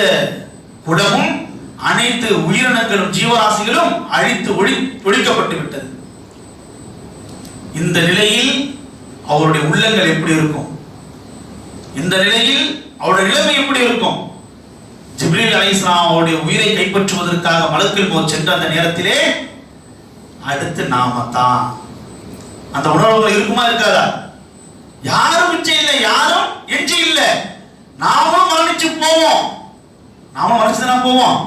குலமும் அனைத்து உயிரினங்களும் ஜீவராசிகளும் அழித்து ஒழிக்கப்பட்டு விட்டது. இந்த நிலையில் அவருடைய உள்ளங்கள் எப்படி இருக்கும்? இந்த நிலையில் அவருடைய நிலைமை எப்படி இருக்கும்? ஜிப்ரீல் அலைஹிஸ்ஸலாம் அவருடைய உயிரை கைப்பற்றுவதற்காக மலக்குல் மௌத் சென்ற அந்த நேரத்திலே அடுத்து நாமத்தான் அந்த உணர்வுகள் இருக்குமா இருக்காதா? யாரும் மிச்சம் இல்லை, யாரும் எஞ்சி இல்லை. நாமும் மரணிச்சு போவோம், நாமும் மரணிச்சுதான் போவோம்.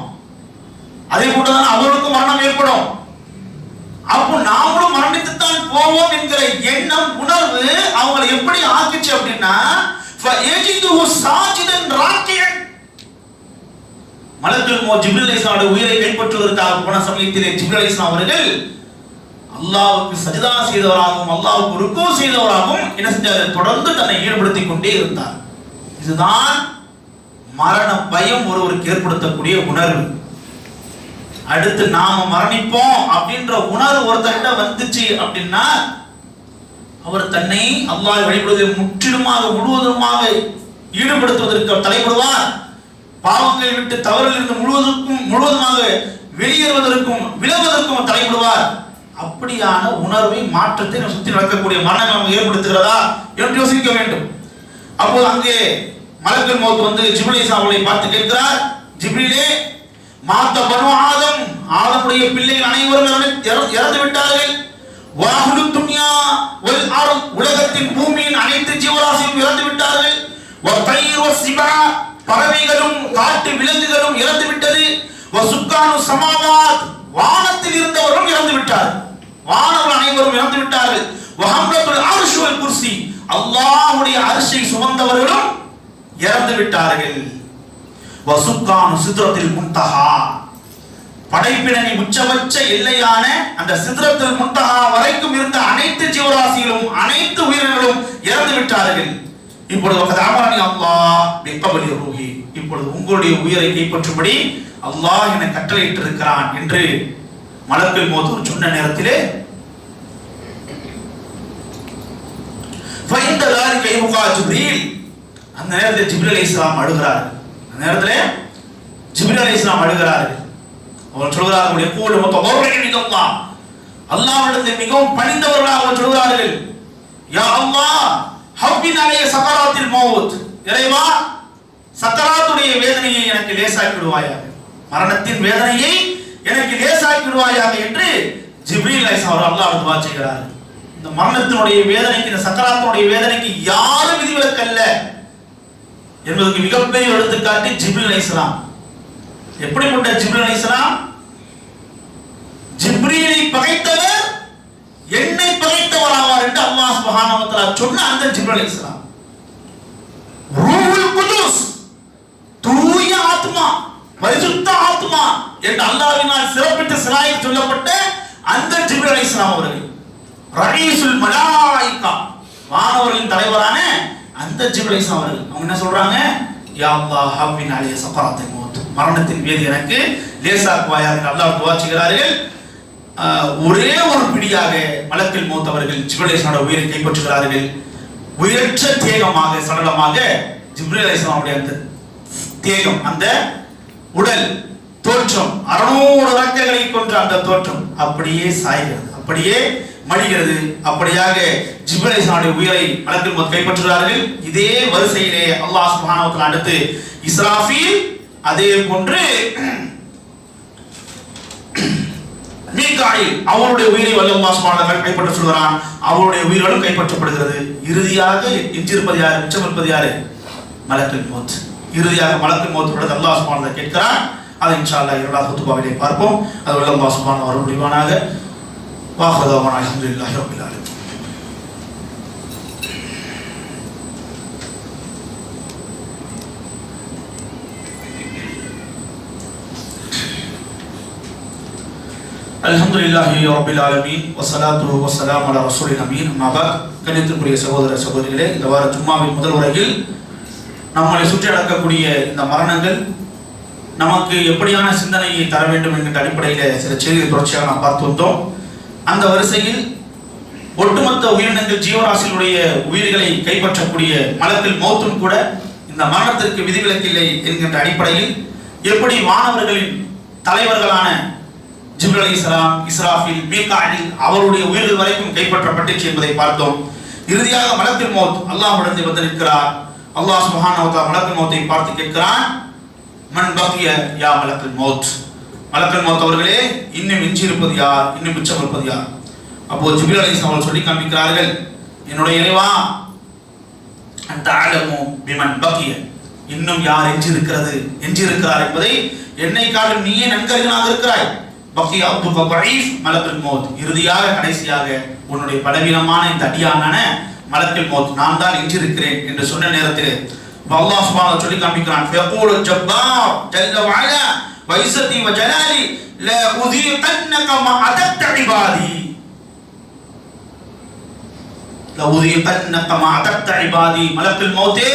அதே போட்டுதான் அவர்களுக்கும் மரணம் ஏற்படும். அப்போ நாமளும் மரணித்துத்தான் போவோம் என்கிற எண்ணம், உணர்வு அவங்களை எப்படி ஆக்கிச்சு அப்படின்னா, மலக்குல் மௌத் ஜிப்ரீல் அலைஹிஸ்ஸலாம் உயிரை கைப்பற்றுவதற்காக போன சமயத்திலே ஜிப்ரீல் அலைஹிஸ்ஸலாம் அவர்கள் அல்லாஹ்வுக்கு சஜதா செய்தவராகவும் அல்லாஹ்வுக்கு ருக்கு செய்தவராகவும் என்ன செஞ்சார்? தொடர்ந்து தன்னை ஈடுபடுத்திக் கொண்டே இருந்தார். இதுதான் மரண பயம் ஒருவருக்கு ஏற்படுத்தக்கூடிய உணர்வு. அடுத்து நாம மரணிப்போம் அப்படின்ற உணர்வு ஒருத்தர்கிட்ட வந்துச்சு அப்படின்னா அவர் தன்னை அல்லாஹ் வழிபடுவதில் முற்றிலுமாக முழுவதுமாக ஈடுபடுத்துவதற்கு தலைப்படுவார். பாவங்களை விட்டு தவறிலிருந்து முழுவதுமாக வெளியேறுவதற்கும் விலகுவதற்கும் தலைப்படுவார். அப்படியான உணர்வை மாற்றத்தை நம்ம சுற்றி நடக்கக்கூடிய மரணங்கள் நம்ம ஏற்படுத்துகிறதா என்று யோசிக்க வேண்டும். அப்போது அங்கே மலக்குல் மௌத் வந்து ஜிப்ரீல் அலைஹிஸ்ஸலாமை பார்த்து கேட்கிறார், ஜிப்ரீலே, மாத்த பனு ஆதம், ஆதமுடைய பிள்ளைகள் அனைவரும் இறந்து விட்டார்கள். வாஹுலு துன்யா வல் அர்த், உலகத்தின் பூமியின் அனைத்து ஜீவராசியும் இறந்து விட்டார்கள். வதைர் வசிபா, பறவைகளும் காட்டு விலங்குகளும் இறந்து விட்டது. வசுக்கானு சமாவாத், வானத்தில் இருந்தவரும் இறந்து விட்டார்கள். வானவர்கள் அனைவரும் இறந்து விட்டார்கள். வஹம்லத்துல் அர்ஷ் வல் குர்சி, அல்லாஹ்வுடைய அர்ஷை சுமந்தவர்களும் இறந்து விட்டார்கள். வசுக்கானு சித்ரத்தில் முன்தஹா, படைப்பினரின் உச்சபட்ச எல்லையான அந்த சித்ரத்துல் முன்தஹா வரைக்கும் இருந்த அனைத்து ஜீவராசிகளும் அனைத்து உயிரினங்களும் இறந்து விட்டார்கள். இப்பொழுது வகதாமனி அல்லாஹ் பிகபலி ரூஹி, இப்பொழுது உங்களுடைய உயிரை கைப்பற்றும்படி அல்லாஹ் என கட்டளையிட்டு இருக்கிறான் என்று மலக்குல் மௌத் சொன்ன நேரத்திலே ஃபைந்த ذلك يبقى ஜிப்ரீல். அந்த நேரத்தில் ஜிப்ரீல் அலைஹிஸ்ஸலாம் அழுகிறார்கள். அந்த நேரத்தில் ஜிப்ரீல் அலைஹிஸ்ஸலாம் அழுகிறார்கள். அவர் சொல்கிறார்கள், எப்போது முத்தவர்ரிஹில்லா, அல்லாஹ்விடத்தில் மிகவும் பணிந்தவர்களாக அவர் சொல்கிறார்கள், யா அல்லாஹ் ஹவ்வின் அலைய சக்கராத்தில் மௌத், இறைவா சக்கராத்துடைய வேதனையை எனக்கு லேசாக்கி விடுவாயாக, மரணத்தின் வேதனையை எனக்கு லேசாக்கி விடுவாயாக என்று ஜிப்ரீல் அலைஹிஸ்ஸலாம் அவர் அல்லாஹ்வை துஆ செய்கிறார்கள். இந்த மரணத்தினுடைய வேதனைக்கு, இந்த சக்கராத்துடைய வேதனைக்கு யாரும் விதிவிலக்கல்ல என்பதற்கு மிகப்பெரிய எடுத்துக்காட்டு ஜிப்ரீல் அலைஹிஸ்ஸலாம். எப்படிப்பட்ட ஜிப்ரீல் அலைஹிஸ்ஸலாம்? ஜிப்ரீலை பகைத்தவர் என்னை பகைத்தவர் ஆவார் என்று அல்லாஹ் சுப்ஹானஹு வ தஆலா சொன்ன அந்த ஜிப்ரீல் அலைஹிஸ்ஸலாம், ரூஹுல் குதுஸ், தூய ஆத்மா, பரிசுத்த ஆத்மா என்று அல்லாஹ்வினால் சிறப்பித்து சிலாய்க்கு சொல்லப்பட்ட அந்த ஜிப்ரீல் அலைஹிஸ்ஸலாம் அவர்கள், ரயீசுல் மலாயிகா, வானவர்களின் தலைவரான அந்த ஜிப்ரீல் அலைஹிஸ்ஸலாம் அவர்கள், அவங்க என்ன சொல்றாங்க? யா அல்லாஹ் ஹவ்வின் அலைய சக்கராத்தில் மௌத், மரணத்தின் வேதி எனக்கு லேசாக்குவாயாக என்று அல்லாஹ் துஆ செய்கிறார்கள். ஒரே ஒரு பிடியாக மலக்குல் மௌத் அவர்கள் ஜிப்ரீல் அலைஹிஸ்ஸலாமுடைய உயிரை கைப்பற்றுகிறார்கள். உயிரற்ற தேகமாக, சடலமாக ஜிப்ரீல் அலைஹிஸ்ஸலாமுடைய அந்த தேகம், அந்த உடல் தோற்றம், 600 இறக்கைகளை கொண்ட அந்த தோற்றம் அப்படியே சாய்கிறது, அப்படியே மடிகிறது. அப்படியாக ஜிப்ரீல் அலைஹிஸ்ஸலாமுடைய உயிரை மலக்குல் மௌத் கைப்பற்றுகிறார்கள். இதே வரிசையிலே அல்லாஹ் சுப்ஹானஹு வ தஆலா அடுத்து இஸ்ராஃபீல், அதே போன்று மீகாயில், அவருடைய உயிரை அல்லாஹ் சுப்ஹானஹு வ தஆலா கைப்பற்ற சொல்கிறான். அவருடைய உயிர்களும் கைப்பற்றப்படுகிறது. இறுதியாக எஞ்சிருப்பது யார்? மிச்சம் இருப்பது யாரு? மலக்குல் மௌத். இறுதியாக மலக்குல் மௌத் விட அல்லாஹ் சுப்ஹானஹு வ தஆலா கேட்கிறான். அதை இன்ஷா அல்லாஹ் இரண்டாவது குத்துபாவிலே பார்ப்போம். அது அல்லாஹ் சுப்ஹானஹு வ தஆலா முடிவானாக. வாஹிரு தஅவானா அல்ஹம்துலில்லாஹி ரப்பில் ஆலமீன். அல்ஹம்துலில்லாஹி ரப்பில் ஆலமீன் வஸ்ஸலாத்து வஸ்ஸலாமு அலா ரசூலில் அமீன். அம்மா பஅத். கண்ணியத்திற்குரிய சகோதர சகோதரிகளே, இந்த வார ஜும்மாவின் முதல் உரையில் நம்மளை சுற்றி நடக்கக்கூடிய இந்த மரணங்கள் நமக்கு எப்படியான சிந்தனையை தர வேண்டும் என்கிற அடிப்படையில் சில செய்திகளை தொடர்ச்சியாக நாம் பார்த்து வந்தோம். அந்த வரிசையில் ஒட்டுமொத்த உயிரினங்கள், ஜீவராசிகளுடைய உயிர்களை கைப்பற்றக்கூடிய மலக்குல் மௌத்தும் கூட இந்த மரணத்திற்கு விதிவிலக்கில்லை என்கின்ற அடிப்படையில் எப்படி வானவர்களின் தலைவர்களான ஜிப்ரீல் அலைஹிஸ்ஸலாம், இஸ்ராஃபீல், மீகாயில் அவருடைய உயிர்கள் வரைக்கும் கைப்பற்றப்பட்டுச்சு என்பதை பார்த்தோம். இறுதியாக மலக்குல் மௌத் அல்லாஹ்விடத்தில் வந்து நிற்கிறார். அல்லாஹ் சுப்ஹானஹு வ தஆலா மலக்குல் மௌத்தை பார்த்து கேட்கிறான், மன் பகிய யா மலக்குல் மௌத், மலக்குல் மௌத் அவர்களே இன்னும் எஞ்சி இருப்பது யார், இன்னும் மிச்சம் இருப்பது யார்? அப்போ ஜிப்ரீல் அலைஹிஸ்ஸலாம் அவர்கள் சொல்லி காண்பிக்கிறார்கள், என்னுடைய இறைவா அந்த ஆலமு பிமன் பகிய, இன்னும் யார் எஞ்சி இருக்கிறார் என்பதை என்னை காட்டிலும் நீயே நன்கறிஞனாக இருக்கிறாய். பகிய அப்துக தஈஃப் மலக்குல் மௌத், இறுதியாக கடைசியாக உன்னுடைய பலவீனமான இந்த அடியானான மலக்குல் மௌத் நான் தான் எஞ்சி இருக்கிறேன் என்று சொன்ன நேரத்தில் அல்லாஹ் சுப்ஹானஹு சொல்லி காண்பிக்கிறான், ஃபயகூல் ஜப்பார் ஜல்ல வ அலா வ இஸ்ஸதி வ ஜலாலி லா உதீகன்னக மா அதக்த இபாதி, லா உதீகன்னக மா அதக்த இபாதி, மலக்குல் மௌத்தே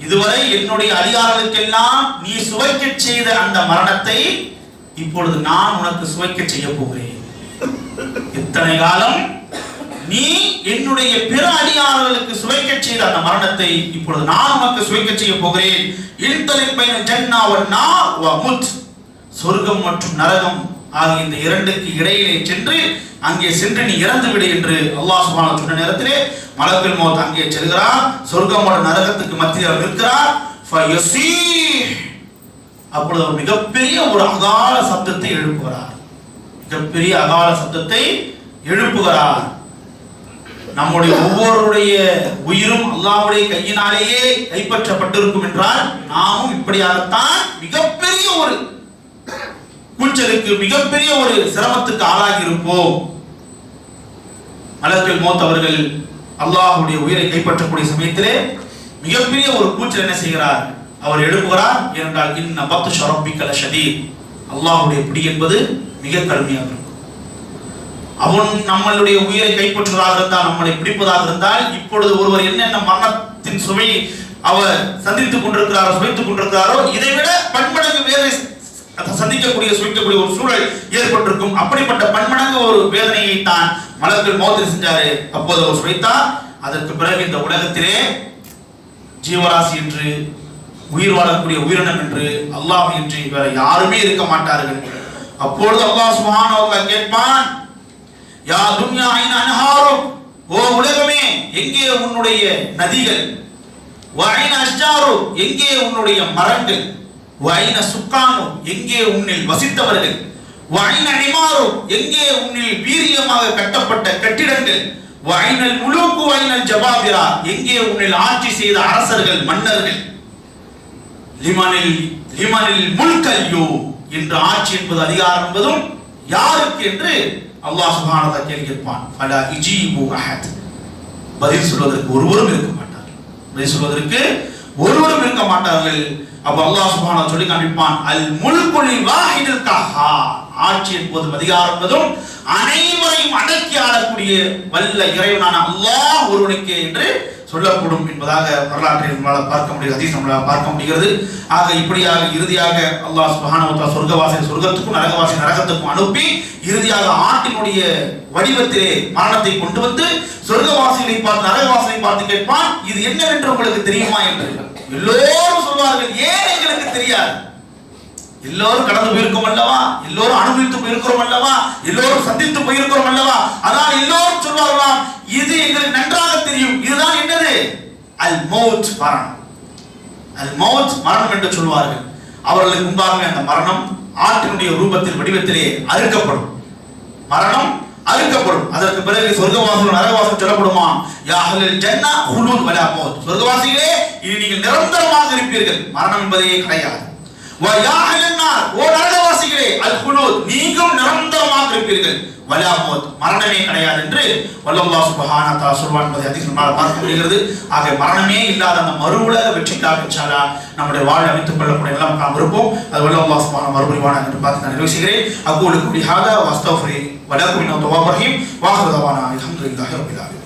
இதுவரை என்னுடைய அடியார்களுக்கெல்லாம் நீ சுவைக்கச் செய்த அந்த மரணத்தை இப்பொழுது நான் உனக்கு சுவைக்கச் செய்ய போகிறேன். இத்தனை காலம் நீ என்னுடைய பிற அடியார்களுக்கு சுவைக்கச் செய்த அந்த மரணத்தை இப்பொழுது நான் உனக்கு சுவைக்கச் செய்ய போகிறேன். இன்தலிக் பைன ஜன்னா வ நார் வ முத், சொர்க்கம் மற்றும் நரகம் ஆகிய இந்த இரண்டுக்கு இடையிலே சென்று அங்கே சென்று நீ இறந்து விடு என்று அல்லாஹ் சுப்ஹானஹு சொன்ன நேரத்திலே மலக்குல் மௌத் அங்கே செல்கிறார். சொர்க்கம் மற்றும் நரகத்துக்கு மத்தியில் நிற்கிறார். ஃபயஸீஹ், அப்பொழுது அவர் மிகப்பெரிய ஒரு அகால சப்தத்தை எழுப்புகிறார். மிகப்பெரிய அகால சப்தத்தை எழுப்புகிறார். நம்முடைய ஒவ்வொருடைய உயிரும் அல்லாஹ்வுடைய கையினாலேயே கைப்பற்றப்பட்டிருக்கும் என்றால் நாமும் இப்படியாகத்தான் மிகப்பெரிய ஒரு கூச்சலுக்கு, மிகப்பெரிய ஒரு சிரமத்துக்கு ஆளாகி இருப்போம். மலக்குல் மௌத் அவர்கள் அல்லாஹ்வுடைய உயிரை கைப்பற்றக்கூடிய சமயத்திலே மிகப்பெரிய ஒரு கூச்சல் என்ன செய்கிறார்? அவர் எழுப்புகிறார். ஏனென்றால் இன்ன பத்ஷ ரப்பிக லஷதீத், அல்லாஹ்வுடைய பிடி என்பது மிக கடுமையாக இருக்கும். அவன் நம்மளுடைய உயிரை கைப்பற்றுவதாக இருந்தால், நம்மளை பிடிப்பதாக இருந்தால், இப்பொழுது ஒருவர் என்னென்ன மரணத்தின் சுவை அவர் சந்தித்துக் கொண்டிருக்கிறாரோ, சுவைத்துக் கொண்டிருக்கிறாரோ, இதைவிட பன்மடங்கு வேறு சந்திக்கக்கூடிய சுவைக்கக்கூடிய ஒரு சூழல் ஏற்பட்டிருக்கும். அப்படிப்பட்ட பன்மடங்கு ஒரு வேதனையை தான் மலக்குல் மௌத் செஞ்சாரு. அப்போது அவர் சுவைத்தார். அதற்கு பிறகு இந்த உலகத்திலே ஜீவராசி என்று, உயிர் வாழக்கூடிய உயிரினம் என்று, அல்லாஹ் என்று வேற யாருமே இருக்க மாட்டார்கள். அப்பொழுது அல்லாஹ் சுப்ஹானஹு வ தஆலா கேட்பான், யா துன்யா ஐன அன்ஹாரு, ஓ உலகமே எங்கே உன்னுடைய நதிகள், வ ஐன அஷ்ஜாரு, எங்கே உன்னுடைய மரங்கள், வ ஐன சுக்கானு, எங்கே உன்னில் வசித்தவர்கள், வ ஐன நிமாரு, எங்கே உன்னில் வீரியமாக கட்டப்பட்ட கட்டிடங்கள், வ ஐனல் முலூக்கு வ ஐனல் ஜபாபிரா, எங்கே உன்னில் ஆட்சி செய்த அரசர்கள் மன்னர்கள், லிமனில் முல்கல் யோ என்று ஆட்சி என்பது அதிகாரம் என்பதும் யாருக்கு என்று அல்லாஹ் சுப்ஹானஹு வ தஆலா கேள்வி கேட்பான். ஃபலா இஜீபு அஹத், பதில் சொல்வதற்கு ஒருவரும் இருக்க மாட்டார்கள். பதில் சொல்வதற்கு ஒருவரும் இருக்க மாட்டார்கள். அப்ப அல்லாஹ் சுப்ஹானஹு வ தஆலா சொல்லி காண்பிப்பான், அல் முல்குல் வாஹிதுல் கஹ்ஹார், ஆட்சி என்பதும் அதிகாரம் என்பதும் அனைவரையும் அடக்கி ஆளக்கூடிய வல்ல இறைவனான அல்லாஹ் ஒருவனுக்கே என்று சொல்லப்படும் என்பதாக வரலாற்றை நம்மளால் பார்க்க முடிகிறது, ஹதீஸ் நம்மளால் பார்க்க முடிகிறது. ஆக இப்படியாக இறுதியாக அல்லாஹ் சுப்ஹானஹு வ தஆலா சொர்க்கவாசியை சொர்க்கத்துக்கும் நரகவாசி நரகத்துக்கும் அனுப்பி இறுதியாக ஆட்டினுடைய வடிவத்திலே மரணத்தை கொண்டு வந்து சொர்க்கவாசிகளை பார்த்து நரகவாசிகளை பார்த்து கேட்பான், இது என்னவென்று உங்களுக்கு தெரியுமா என்று. எல்லோரும் சொல்வார்கள், ஏன் எங்களுக்கு தெரியாது? எல்லோரும் கடந்து போயிருக்கோம் அல்லவா, எல்லோரும் அனுபவித்து போயிருக்கிறோம் அல்லவா, எல்லோரும் சந்தித்து போயிருக்கிறோம் அல்லவா. அதான் எல்லோரும் சொல்வார்களாம், இது எங்களுக்கு நன்றாக தெரியும். இதுதான் என்னது? அல் மௌத், மரணம். அல் மௌத், மரணம் என்று சொல்வார்கள். அவர்களுக்கு முன்பாக அந்த மரணம் ஆட்டினுடைய ரூபத்தில் வடிவத்திலே அறுக்கப்படும். மரணம் அறுக்கப்படும். அதற்கு பிறகு சொர்க்கவாசிகள் நரகவாசிகள் சொல்லப்படுமா, யா அஹ்லல் ஜன்னா ஹுலூத் வலா மௌத், சொர்க்கவாசிகளே இனி நீங்கள் நிரந்தரமாக இருப்பீர்கள், மரணம் என்பதே கிடையாது. வ யா அஹ்லன் நார், ஓ நரகவாசிகளே அல் ஹுலூத், நீங்களும் நிரந்தரமாக இருப்பீர்கள், வலா மௌத், மரணமே கிடையாது என்று அல்லாஹ் சுப்ஹானஹு வ தஆலா சொல்வான் என்பதை ஹதீஸ் நம்மால் பார்க்க முடிகிறது. ஆக மரணமே இல்லாத அந்த மறு உலக வெற்றிக்காக இன்ஷா அல்லாஹ் நம்முடைய வாழ்வை அமைத்துக் கொள்ளக்கூடிய எல்லாம் நாம் இருப்போம். அது அல்லாஹ் சுப்ஹானஹு மறுபடிவான என்று பார்த்து நான் நிறைவு செய்கிறேன். அகூலு குலி ஹாதா வஸ்தக்ஃபிரு வலக்கும் இன்னஹு தவ்வாபுர் ரஹீம். வ ஆஹிரு தவானா அல்ஹம்துலில்லாஹி ரப்பில் ஆலமீன்.